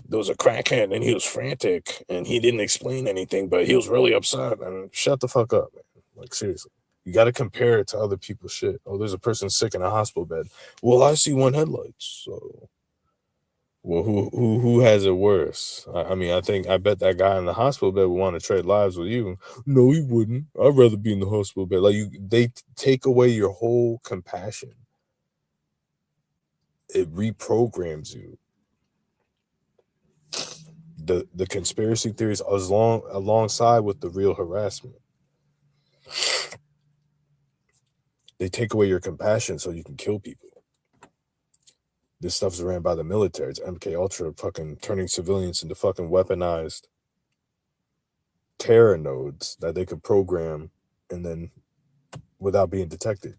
there was a crackhead and he was frantic and he didn't explain anything, but he was really upset. And shut the fuck up, man. Like, seriously. You got to compare it to other people's shit. Oh, there's a person sick in a hospital bed. Well, I see one headlights. So, well, who has it worse? I mean, I bet that guy in the hospital bed would want to trade lives with you. No, he wouldn't. I'd rather be in the hospital bed. Like, they take away your whole compassion. It reprograms you. The conspiracy theories alongside with the real harassment. They take away your compassion so you can kill people. This stuff's ran by the military. It's MK Ultra fucking turning civilians into fucking weaponized terror nodes that they could program and then without being detected.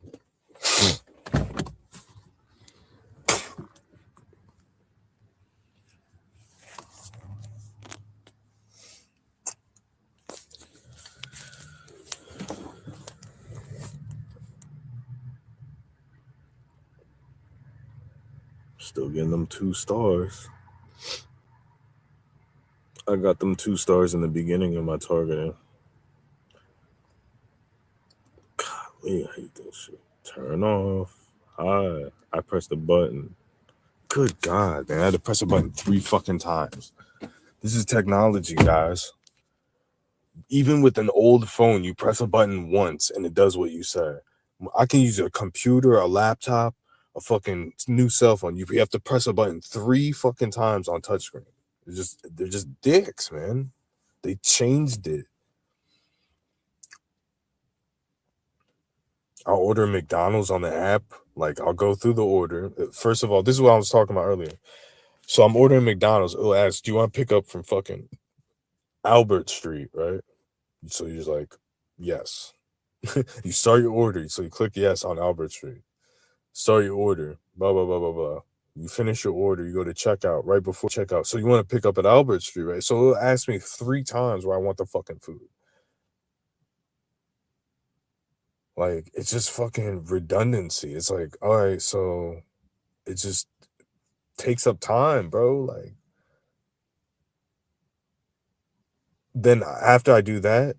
Still getting them 2 stars. I got them 2 stars in the beginning of my targeting. Golly, I hate this shit. Turn off. Hi. I pressed the button. Good God, man. I had to press a button 3 fucking times. This is technology, guys. Even with an old phone, you press a button once and it does what you say. I can use a computer, a laptop, a fucking new cell phone. You have to press a button 3 fucking times on touchscreen. They're just dicks, man. They changed it. I'll order McDonald's on the app. Like, I'll go through the order. First of all, this is what I was talking about earlier. So I'm ordering McDonald's. It'll ask, do you want to pick up from fucking Albert Street, right? So you're just like, yes. You start your order. So you click yes on Albert Street. Start your order. Blah, blah, blah, blah, blah. You finish your order. You go to checkout right before checkout. So you want to pick up at Albert Street, right? So it'll ask me 3 times where I want the fucking food. Like, it's just fucking redundancy. It's like, all right, so it just takes up time, bro. Like, then after I do that,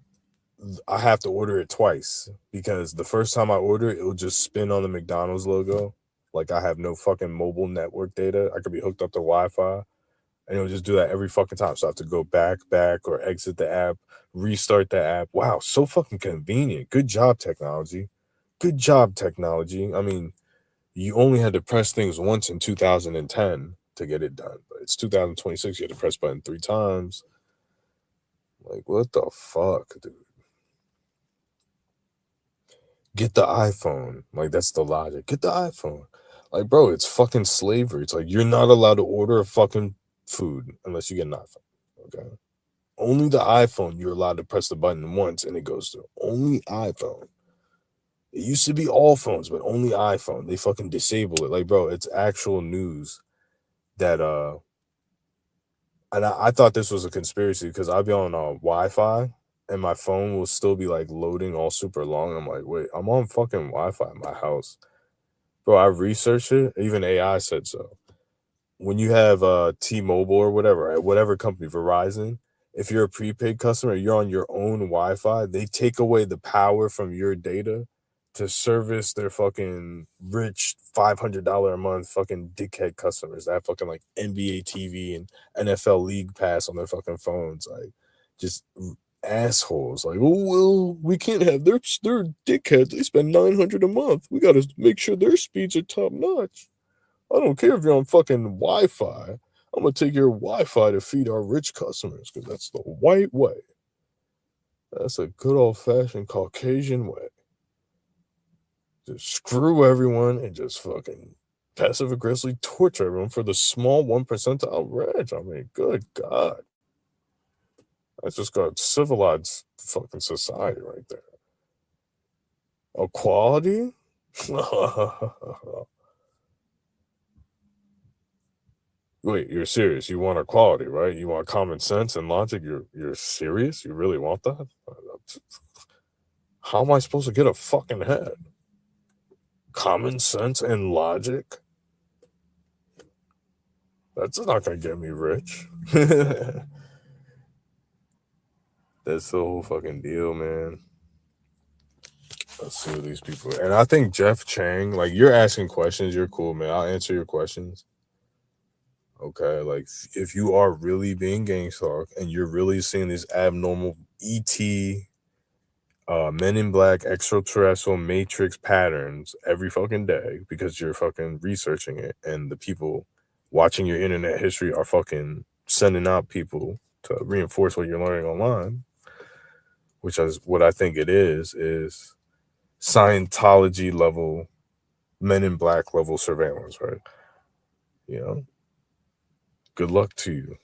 I have to order it twice because the first time I order it, it'll just spin on the McDonald's logo. Like, I have no fucking mobile network data. I could be hooked up to Wi-Fi, and it'll just do that every fucking time. So I have to go back, or exit the app, restart the app. Wow, so fucking convenient. Good job, technology. Good job, technology. I mean, you only had to press things once in 2010 to get it done, but it's 2026. You had to press button 3 times. Like, what the fuck, dude? Get the iPhone. Like, that's the logic. Get the iPhone. Like, bro, it's fucking slavery. It's like you're not allowed to order a fucking food unless you get an iPhone. Okay. Only the iPhone you're allowed to press the button once and it goes through. Only iPhone. It used to be all phones, but only iPhone. They fucking disable it. Like, bro, it's actual news that and I thought this was a conspiracy because I'll be on Wi-Fi and my phone will still be like loading all super long. I'm like, wait, I'm on fucking Wi-Fi in my house. Bro, I researched it. Even AI said so. When you have T-Mobile or whatever, right? Whatever company, Verizon, if you're a prepaid customer, you're on your own Wi-Fi, they take away the power from your data to service their fucking rich $500 a month fucking dickhead customers that have fucking like NBA TV and NFL League Pass on their fucking phones. Like, just assholes. Like, oh well, we can't have their dickheads. They spend $900 a month. We gotta make sure their speeds are top notch. I don't care if you're on fucking Wi-Fi. I'm gonna take your Wi-Fi to feed our rich customers because that's the white way. That's a good old-fashioned Caucasian way. Just screw everyone and just fucking passive aggressively torture everyone for the small 1% outrage. I mean, good God. That's just got civilized fucking society right there. Equality? Wait, you're serious? You want equality, right? You want common sense and logic? You're serious? You really want that? How am I supposed to get a fucking head? Common sense and logic? That's not gonna get me rich. That's the whole fucking deal, man. Let's see what these people. And I think Jeff Chang, like, you're asking questions, you're cool, man. I'll answer your questions. Okay, like if you are really being gang stalked and you're really seeing these abnormal ET, Men in Black, extraterrestrial matrix patterns every fucking day because you're fucking researching it, and the people watching your internet history are fucking sending out people to reinforce what you're learning online, which is what I think it is Scientology level, Men in Black level surveillance, right? You know, good luck to you.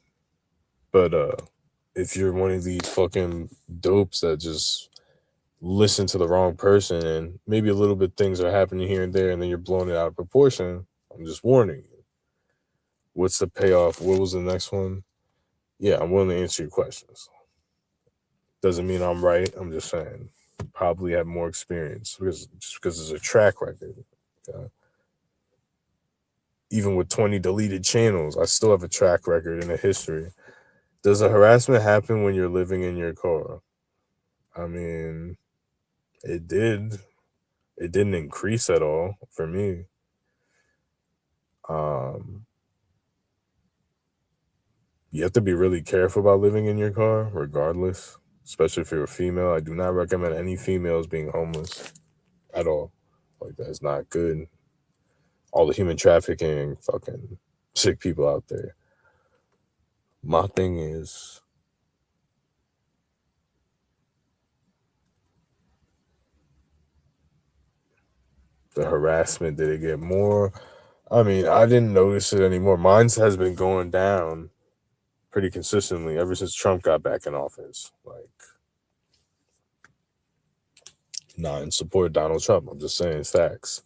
But if you're one of these fucking dopes that just listen to the wrong person and maybe a little bit things are happening here and there and then you're blowing it out of proportion, I'm just warning you. What's the payoff? What was the next one? Yeah, I'm willing to answer your questions. Doesn't mean I'm right. I'm just saying probably have more experience because there's a track record. Okay? Even with 20 deleted channels, I still have a track record and a history. Does a harassment happen when you're living in your car? I mean, it did. It didn't increase at all for me. Um, you have to be really careful about living in your car, regardless, especially if you're a female. I do not recommend any females being homeless at all. Like, that's not good. All the human trafficking, fucking sick people out there. My thing is, the harassment, did it get more? I mean, I didn't notice it anymore. Mine has been going down pretty consistently ever since Trump got back in office. Like, not in support of Donald Trump. I'm just saying facts.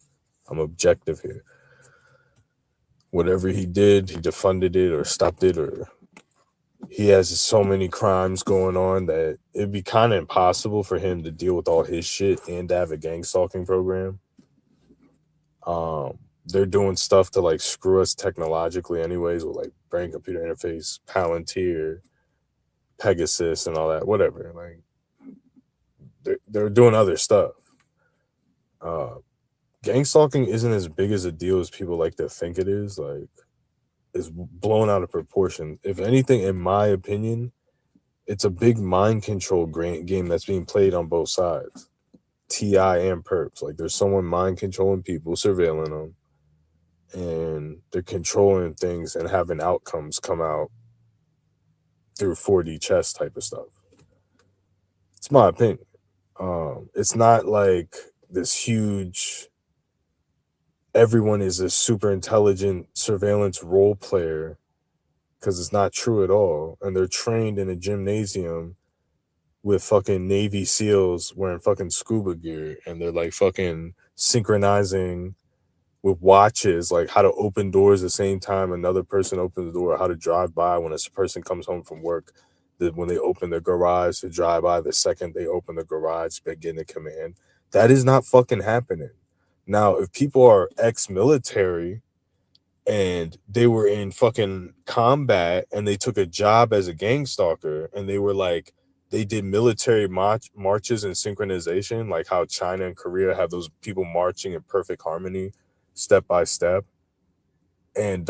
I'm objective here. Whatever he did, he defunded it or stopped it, or he has so many crimes going on that it'd be kind of impossible for him to deal with all his shit and to have a gang stalking program. They're doing stuff to like screw us technologically anyways with like brain computer interface, Palantir, Pegasus and all that, whatever. Like they're doing other stuff. Gang stalking isn't as big as a deal as people like to think it is. Like, it's blown out of proportion. If anything, in my opinion, it's a big mind control game that's being played on both sides. TI and perps. Like, there's someone mind controlling people, surveilling them, and they're controlling things and having outcomes come out through 4D chess type of stuff. It's my opinion. It's not like this huge, everyone is a super intelligent surveillance role player, because it's not true at all. And they're trained in a gymnasium with fucking Navy SEALs wearing fucking scuba gear, and they're like fucking synchronizing with watches, like how to open doors the same time another person opens the door, how to drive by when a person comes home from work, that when they open their garage to drive by the second they open the garage, they get a command. That is not fucking happening. Now, if people are ex-military and they were in fucking combat and they took a job as a gang stalker and they were like, they did military marches and synchronization, like how China and Korea have those people marching in perfect harmony, step by step, and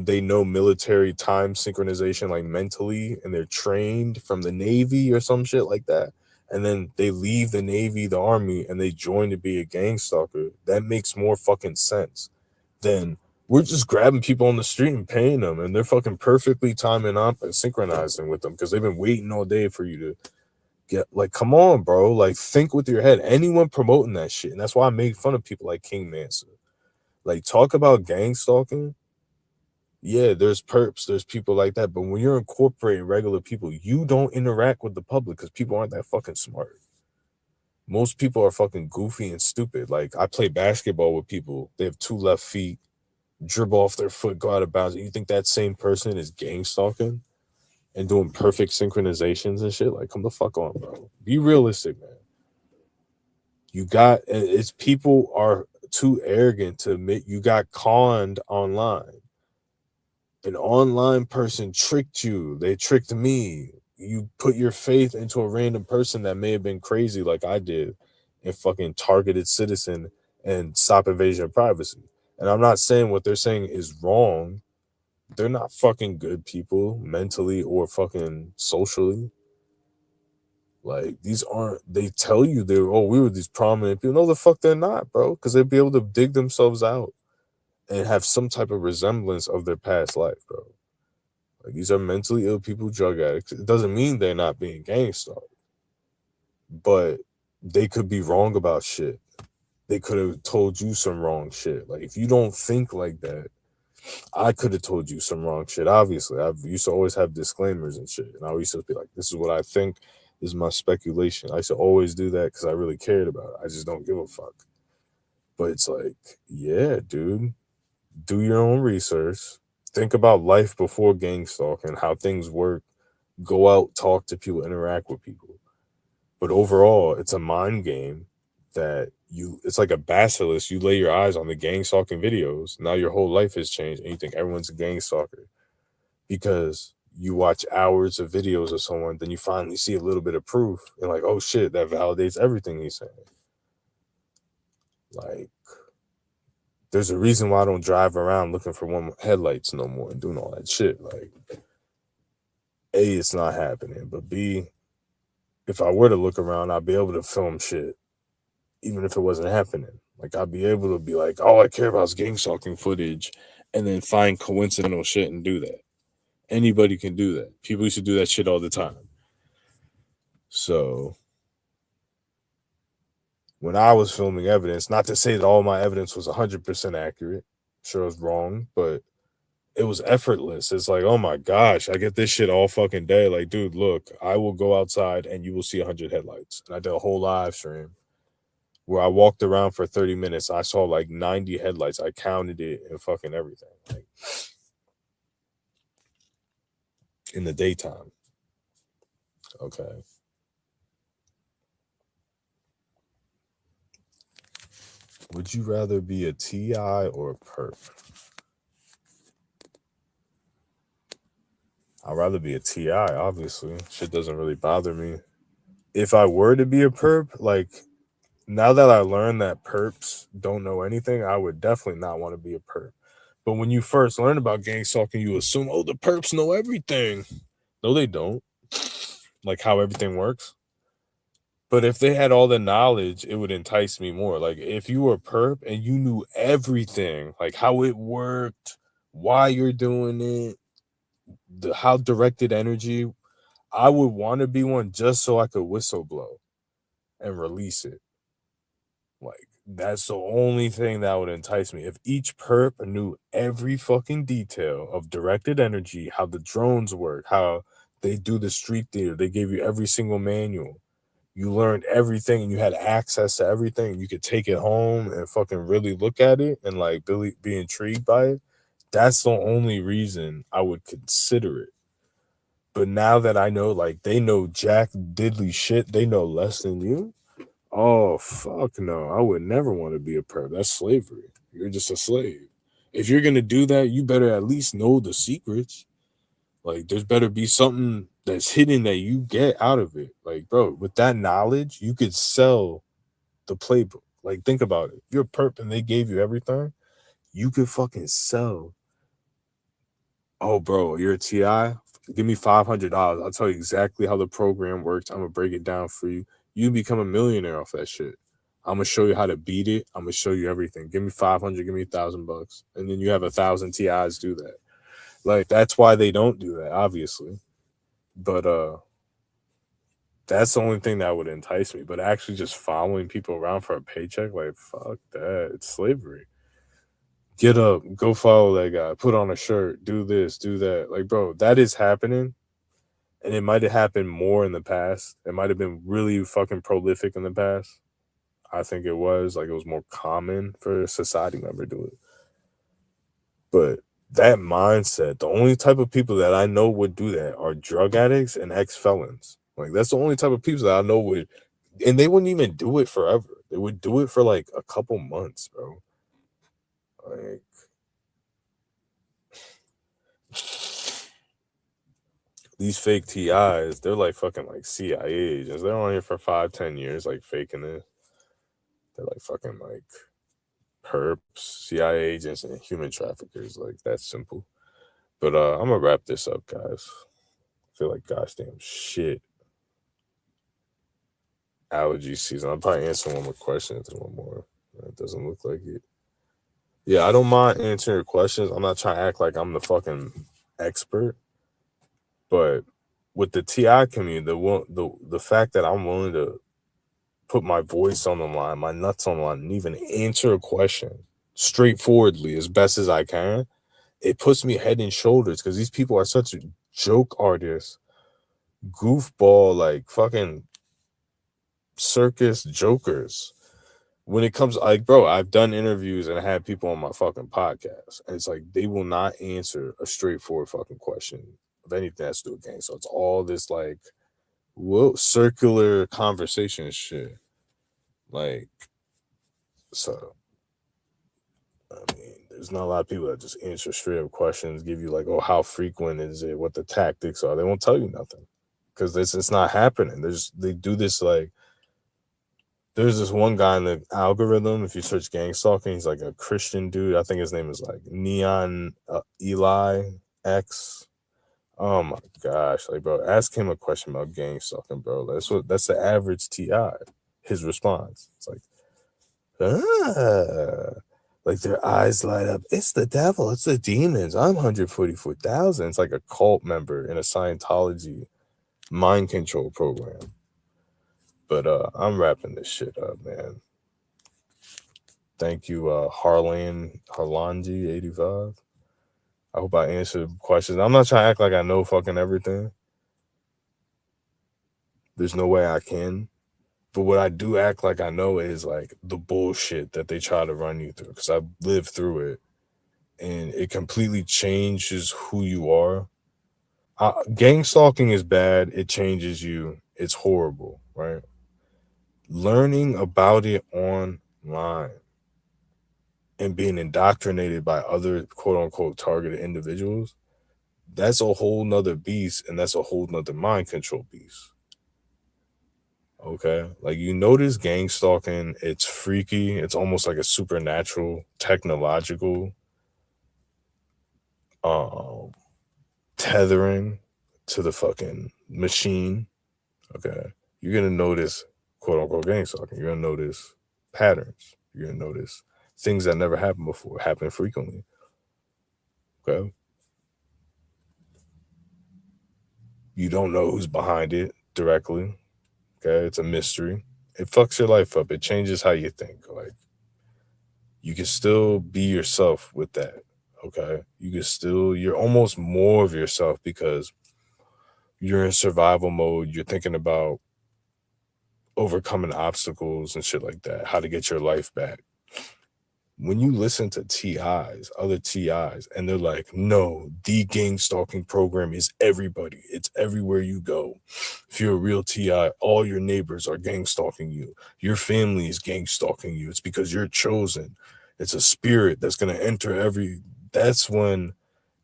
they know military time synchronization like mentally, and they're trained from the Navy or some shit like that, and then they leave the Navy, the Army, and they join to be a gang stalker. That makes more fucking sense than we're just grabbing people on the street and paying them, and they're fucking perfectly timing up and synchronizing with them because they've been waiting all day for you to get. Like, come on, bro, like think with your head. Anyone promoting that shit, and that's why I made fun of people like King Manson. Like, talk about gang stalking. Yeah, there's perps, there's people like that, but when you're incorporating regular people, you don't interact with the public because people aren't that fucking smart. Most people are fucking goofy and stupid. Like, I play basketball with people, they have 2 left feet, dribble off their foot, go out of bounds. You think that same person is gang stalking and doing perfect synchronizations and shit? Like, come the fuck on, bro. Be realistic, man. You got, it's people are too arrogant to admit you got conned online. An online person tricked you. They tricked me. You put your faith into a random person that may have been crazy like I did and fucking targeted citizen and stop invasion of privacy. And I'm not saying what they're saying is wrong. They're not fucking good people mentally or fucking socially. Like, these aren't, they tell you they're, oh, we were these prominent people. No, the fuck they're not, bro. Because they'd be able to dig themselves out and have some type of resemblance of their past life, bro. Like, these are mentally ill people, drug addicts. It doesn't mean they're not being gang stalked, but they could be wrong about shit. They could have told you some wrong shit. Like, if you don't think like that, I could have told you some wrong shit. Obviously, I used to always have disclaimers and shit, and I used to be like, "This is what I think. This is my speculation." I used to always do that because I really cared about it. I just don't give a fuck. But it's like, yeah, dude, do your own research. Think about life before gang stalking, how things work. Go out, talk to people, interact with people. But overall, it's a mind game that it's like a basilisk. You lay your eyes on the gang stalking videos. Now your whole life has changed and you think everyone's a gang stalker because you watch hours of videos of someone, then you finally see a little bit of proof and like, oh shit, that validates everything he's saying. Like, there's a reason why I don't drive around looking for one headlights no more and doing all that shit. Like, A, it's not happening, but B, if I were to look around, I'd be able to film shit, even if it wasn't happening. Like, I'd be able to be like, all I care about is gang stalking footage, and then find coincidental shit and do that. Anybody can do that. People used to do that shit all the time. So, when I was filming evidence, not to say that all my evidence was 100% accurate, sure I was wrong, but it was effortless. It's like, oh my gosh, I get this shit all fucking day. Like, dude, look, I will go outside and you will see 100 headlights. And I did a whole live stream where I walked around for 30 minutes. I saw like 90 headlights. I counted it and fucking everything. Like, in the daytime. Okay. Would you rather be a TI or a perp? I'd rather be a TI, obviously. Shit doesn't really bother me. If I were to be a perp, like, now that I learned that perps don't know anything, I would definitely not want to be a perp. But when you first learn about gang stalking, you assume, oh, the perps know everything. No, they don't. Like, how everything works. But if they had all the knowledge, it would entice me more. Like, if you were a perp and you knew everything, like how it worked, why you're doing it, how directed energy, I would want to be one just so I could whistle blow and release it. Like, that's the only thing that would entice me. If each perp knew every fucking detail of directed energy, how the drones work, how they do the street theater, they gave you every single manual. You learned everything and you had access to everything. You could take it home and fucking really look at it and like be intrigued by it. That's the only reason I would consider it. But now that I know, like, they know jack diddly shit, they know less than you. Oh, fuck no. I would never want to be a perp. That's slavery. You're just a slave. If you're going to do that, you better at least know the secrets. Like, there's better be something that's hidden that you get out of it. Like, bro, with that knowledge, you could sell the playbook. Like, think about it. If you're a perp and they gave you everything, you could fucking sell. Oh, bro, you're a TI? Give me $500. I'll tell you exactly how the program works. I'm going to break it down for you. You become a millionaire off that shit. I'm going to show you how to beat it. I'm going to show you everything. Give me 500, give me $1,000. And then you have 1,000 TIs do that. Like, that's why they don't do that, obviously. But that's the only thing that would entice me. But actually just following people around for a paycheck, like, fuck that. It's slavery. Get up, go follow that guy, put on a shirt, do this, do that. Like, bro, that is happening. And it might have happened more in the past. It might have been really fucking prolific in the past. I think it was. Like, it was more common for a society member to do it. But that mindset, the only type of people that I know would do that are drug addicts and ex-felons. Like, that's the only type of people that I know would, and they wouldn't even do it forever. They would do it for like a couple months, bro. Like, these fake TIs, they're like fucking like CIA agents. They're on here for 5-10 years, like faking it. They're like fucking like perps, CIA agents, and human traffickers. Like, that's simple. But I'm gonna wrap this up, guys. I feel like gosh damn shit. Allergy season. I'll probably answer one more question and one more. It doesn't look like it. Yeah, I don't mind answering your questions. I'm not trying to act like I'm the fucking expert, but with the TI community, the fact that I'm willing to put my voice on the line, my nuts on the line, and even answer a question straightforwardly as best as I can, it puts me head and shoulders because these people are such joke artists, goofball, like fucking circus jokers. When it comes, like, bro, I've done interviews and I had people on my fucking podcast, and it's like they will not answer a straightforward fucking question of anything that's to do with gang. So it's all this like, circular conversation shit. Like, so I mean, there's not a lot of people that just answer straight up questions, give you like, oh, how frequent is it? What the tactics are? They won't tell you nothing because it's not happening. They do this like. There's this one guy in the algorithm. If you search gang stalking, he's like a Christian dude. I think his name is like Neon Eli X. Oh my gosh, like, bro, ask him a question about gang stalking, bro. That's the average TI. His response, it's like, like their eyes light up. It's the devil. It's the demons. I'm 144,000. It's like a cult member in a Scientology mind control program. But I'm wrapping this shit up, man. Thank you, Harlanji 85. I hope I answered questions. I'm not trying to act like I know fucking everything. There's no way I can. But what I do act like I know is like the bullshit that they try to run you through because I've lived through it and it completely changes who you are. Gang stalking is bad. It changes you. It's horrible, right? Learning about it online and being indoctrinated by other quote unquote targeted individuals, that's a whole nother beast, and that's a whole nother mind control beast. Okay. Like, you notice gang stalking, it's freaky, it's almost like a supernatural, technological tethering to the fucking machine. Okay. You're gonna notice quote unquote gang stalking. You're gonna notice patterns. You're gonna notice things that never happened before happen frequently. Okay. You don't know who's behind it directly. Okay, it's a mystery. It fucks your life up. It changes how you think. Like, you can still be yourself with that. Okay, you're almost more of yourself because you're in survival mode. You're thinking about overcoming obstacles and shit like that, how to get your life back. When you listen to other TIs, and they're like, no, the gang stalking program is everybody. It's everywhere you go. If you're a real TI, all your neighbors are gang stalking you. Your family is gang stalking you. It's because you're chosen. It's a spirit that's going to enter that's when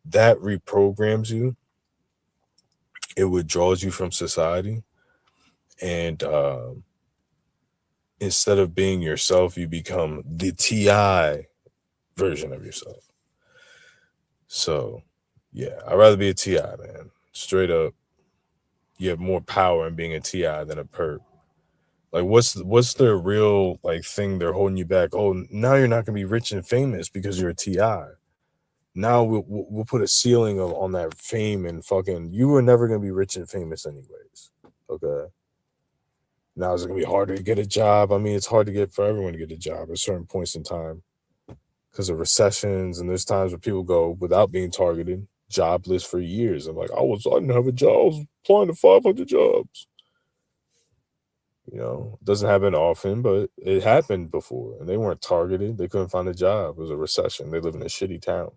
that reprograms you. It withdraws you from society. And instead of being yourself, you become the TI version of yourself. So, yeah, I'd rather be a TI, man. Straight up, you have more power in being a TI than a perp. Like, what's the real like thing they're holding you back? Oh, now you're not gonna be rich and famous because you're a TI. Now we'll put a ceiling on that fame and fucking. You were never gonna be rich and famous anyways. Okay. Now is it gonna be harder to get a job? I mean, it's hard to get for everyone to get a job at certain points in time because of recessions, and there's times where people go without being targeted, jobless for years. I'm like, I didn't have a job. I was applying to 500 jobs. It doesn't happen often, but it happened before, and they weren't targeted. They couldn't find a job. It was a recession. They live in a shitty town.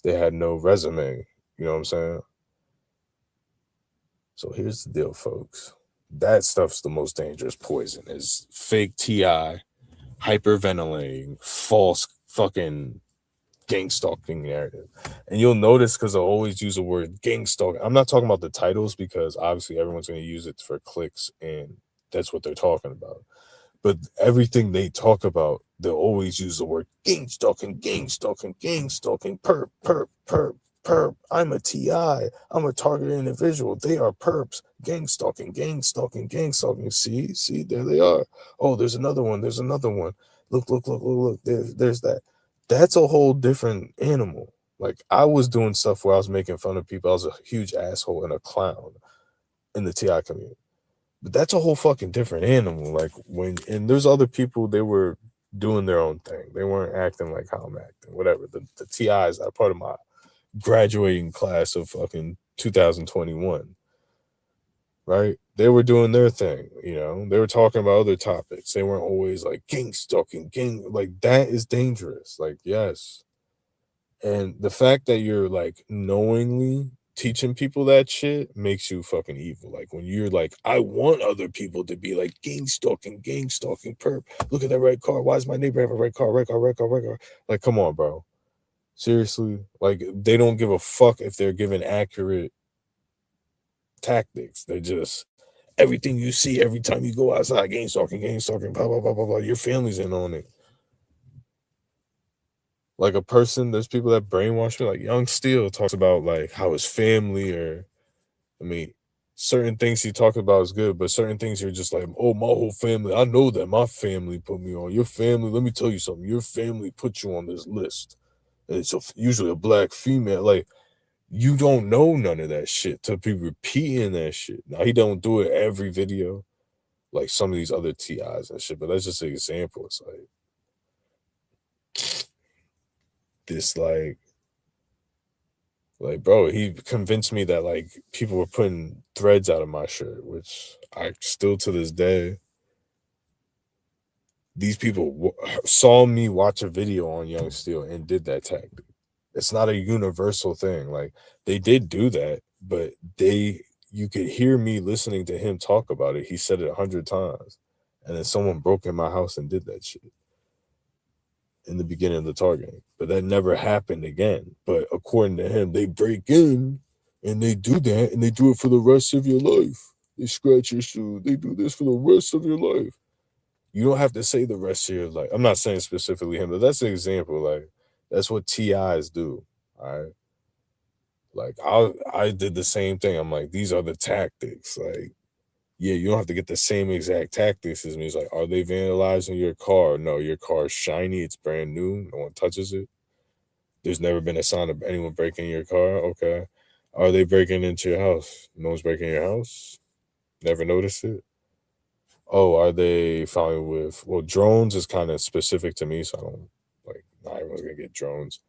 They had no resume. You know what I'm saying? So here's the deal, folks. That stuff's the most dangerous poison is fake TI, hyperventilating, false fucking gang stalking narrative. And you'll notice because I always use the word gang stalking. I'm not talking about the titles because obviously everyone's going to use it for clicks and that's what they're talking about. But everything they talk about, they'll always use the word gang stalking, perp, perp, perp, perp. I'm a TI. I'm a targeted individual. They are perps. Gang stalking, gang stalking, gang stalking. See, there they are. Oh, there's another one. There's another one. Look. There's that. That's a whole different animal. Like, I was doing stuff where I was making fun of people. I was a huge asshole and a clown in the TI community. But that's a whole fucking different animal. Like, and there's other people, they were doing their own thing. They weren't acting like how I'm acting. Whatever. The TIs are part of my graduating class of fucking 2021. Right? They were doing their thing, They were talking about other topics. They weren't always like gang stalking, like that is dangerous. Like, yes. And the fact that you're like knowingly teaching people that shit makes you fucking evil. Like, when you're like, I want other people to be like gang stalking, perp. Look at that red car. Why does my neighbor have a red car? Red car, red car, red car. Like, come on, bro. Seriously. Like, they don't give a fuck if they're given accurate tactics. They just everything you see every time you go outside, gang stalking, blah, blah, blah, blah, blah. Your family's in on it. Like, a person, there's people that brainwash me. Like, Young Steel talks about like how his family, or I mean, certain things he talks about is good, but certain things you're just like, oh, my whole family, I know that my family put me on. Your family, let me tell you something. Your family put you on this list. And it's usually a black female. Like, you don't know none of that shit to be repeating that shit. Now, he don't do it every video like some of these other TIs and shit, but that's just an example. It's like this, bro, he convinced me that like people were putting threads out of my shirt, which I still to this day, these people saw me watch a video on Young Steel and did that tactic. It's not a universal thing. Like, they did do that, but you could hear me listening to him talk about it. He said it 100 times, and then someone broke in my house and did that shit in the beginning of the targeting, but that never happened again. But according to him, they break in and they do that, and they do it for the rest of your life. They scratch your shoe. They do this for the rest of your life. You don't have to say the rest of your life. I'm not saying specifically him, but that's an example. Like, that's what TIs do. All right. Like, I did the same thing. I'm like, these are the tactics. Like, yeah, you don't have to get the same exact tactics as me. It's like, are they vandalizing your car? No, your car's shiny. It's brand new. No one touches it. There's never been a sign of anyone breaking your car. Okay. Are they breaking into your house? No one's breaking your house? Never noticed it? Oh, are they following with, well, drones is kind of specific to me, so I don't, like, not everyone's gonna get drones.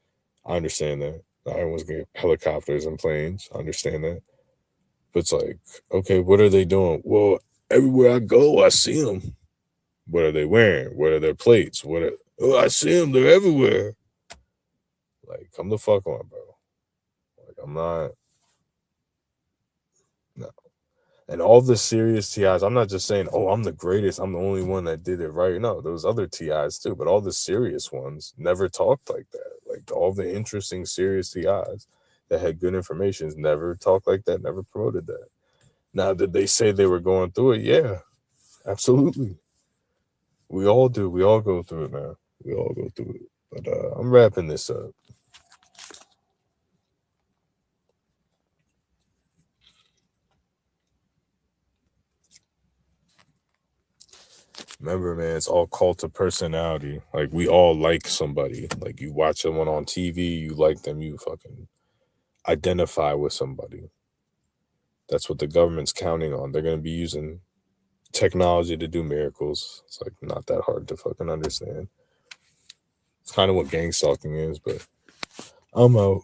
I understand that. Not everyone's gonna get helicopters and planes. I understand that. But it's like, okay, what are they doing? Well, everywhere I go, I see them. What are they wearing? What are their plates? Oh, I see them. They're everywhere. Like, come the fuck on, bro. Like, I'm not. No. And all the serious TIs, I'm not just saying, oh, I'm the greatest. I'm the only one that did it right. No, there was other TIs too, but all the serious ones never talked like that. Like all the interesting, serious TIs that had good information never talked like that, never promoted that. Now, did they say they were going through it? Yeah, absolutely. We all do. We all go through it, man. We all go through it. But I'm wrapping this up. Remember, man, it's all cult of personality. Like we all like somebody. Like you watch someone on TV, you like them, you fucking identify with somebody. That's what the government's counting on. They're gonna be using technology to do miracles. It's like not that hard to fucking understand. It's kind of what gang stalking is, but I'm out.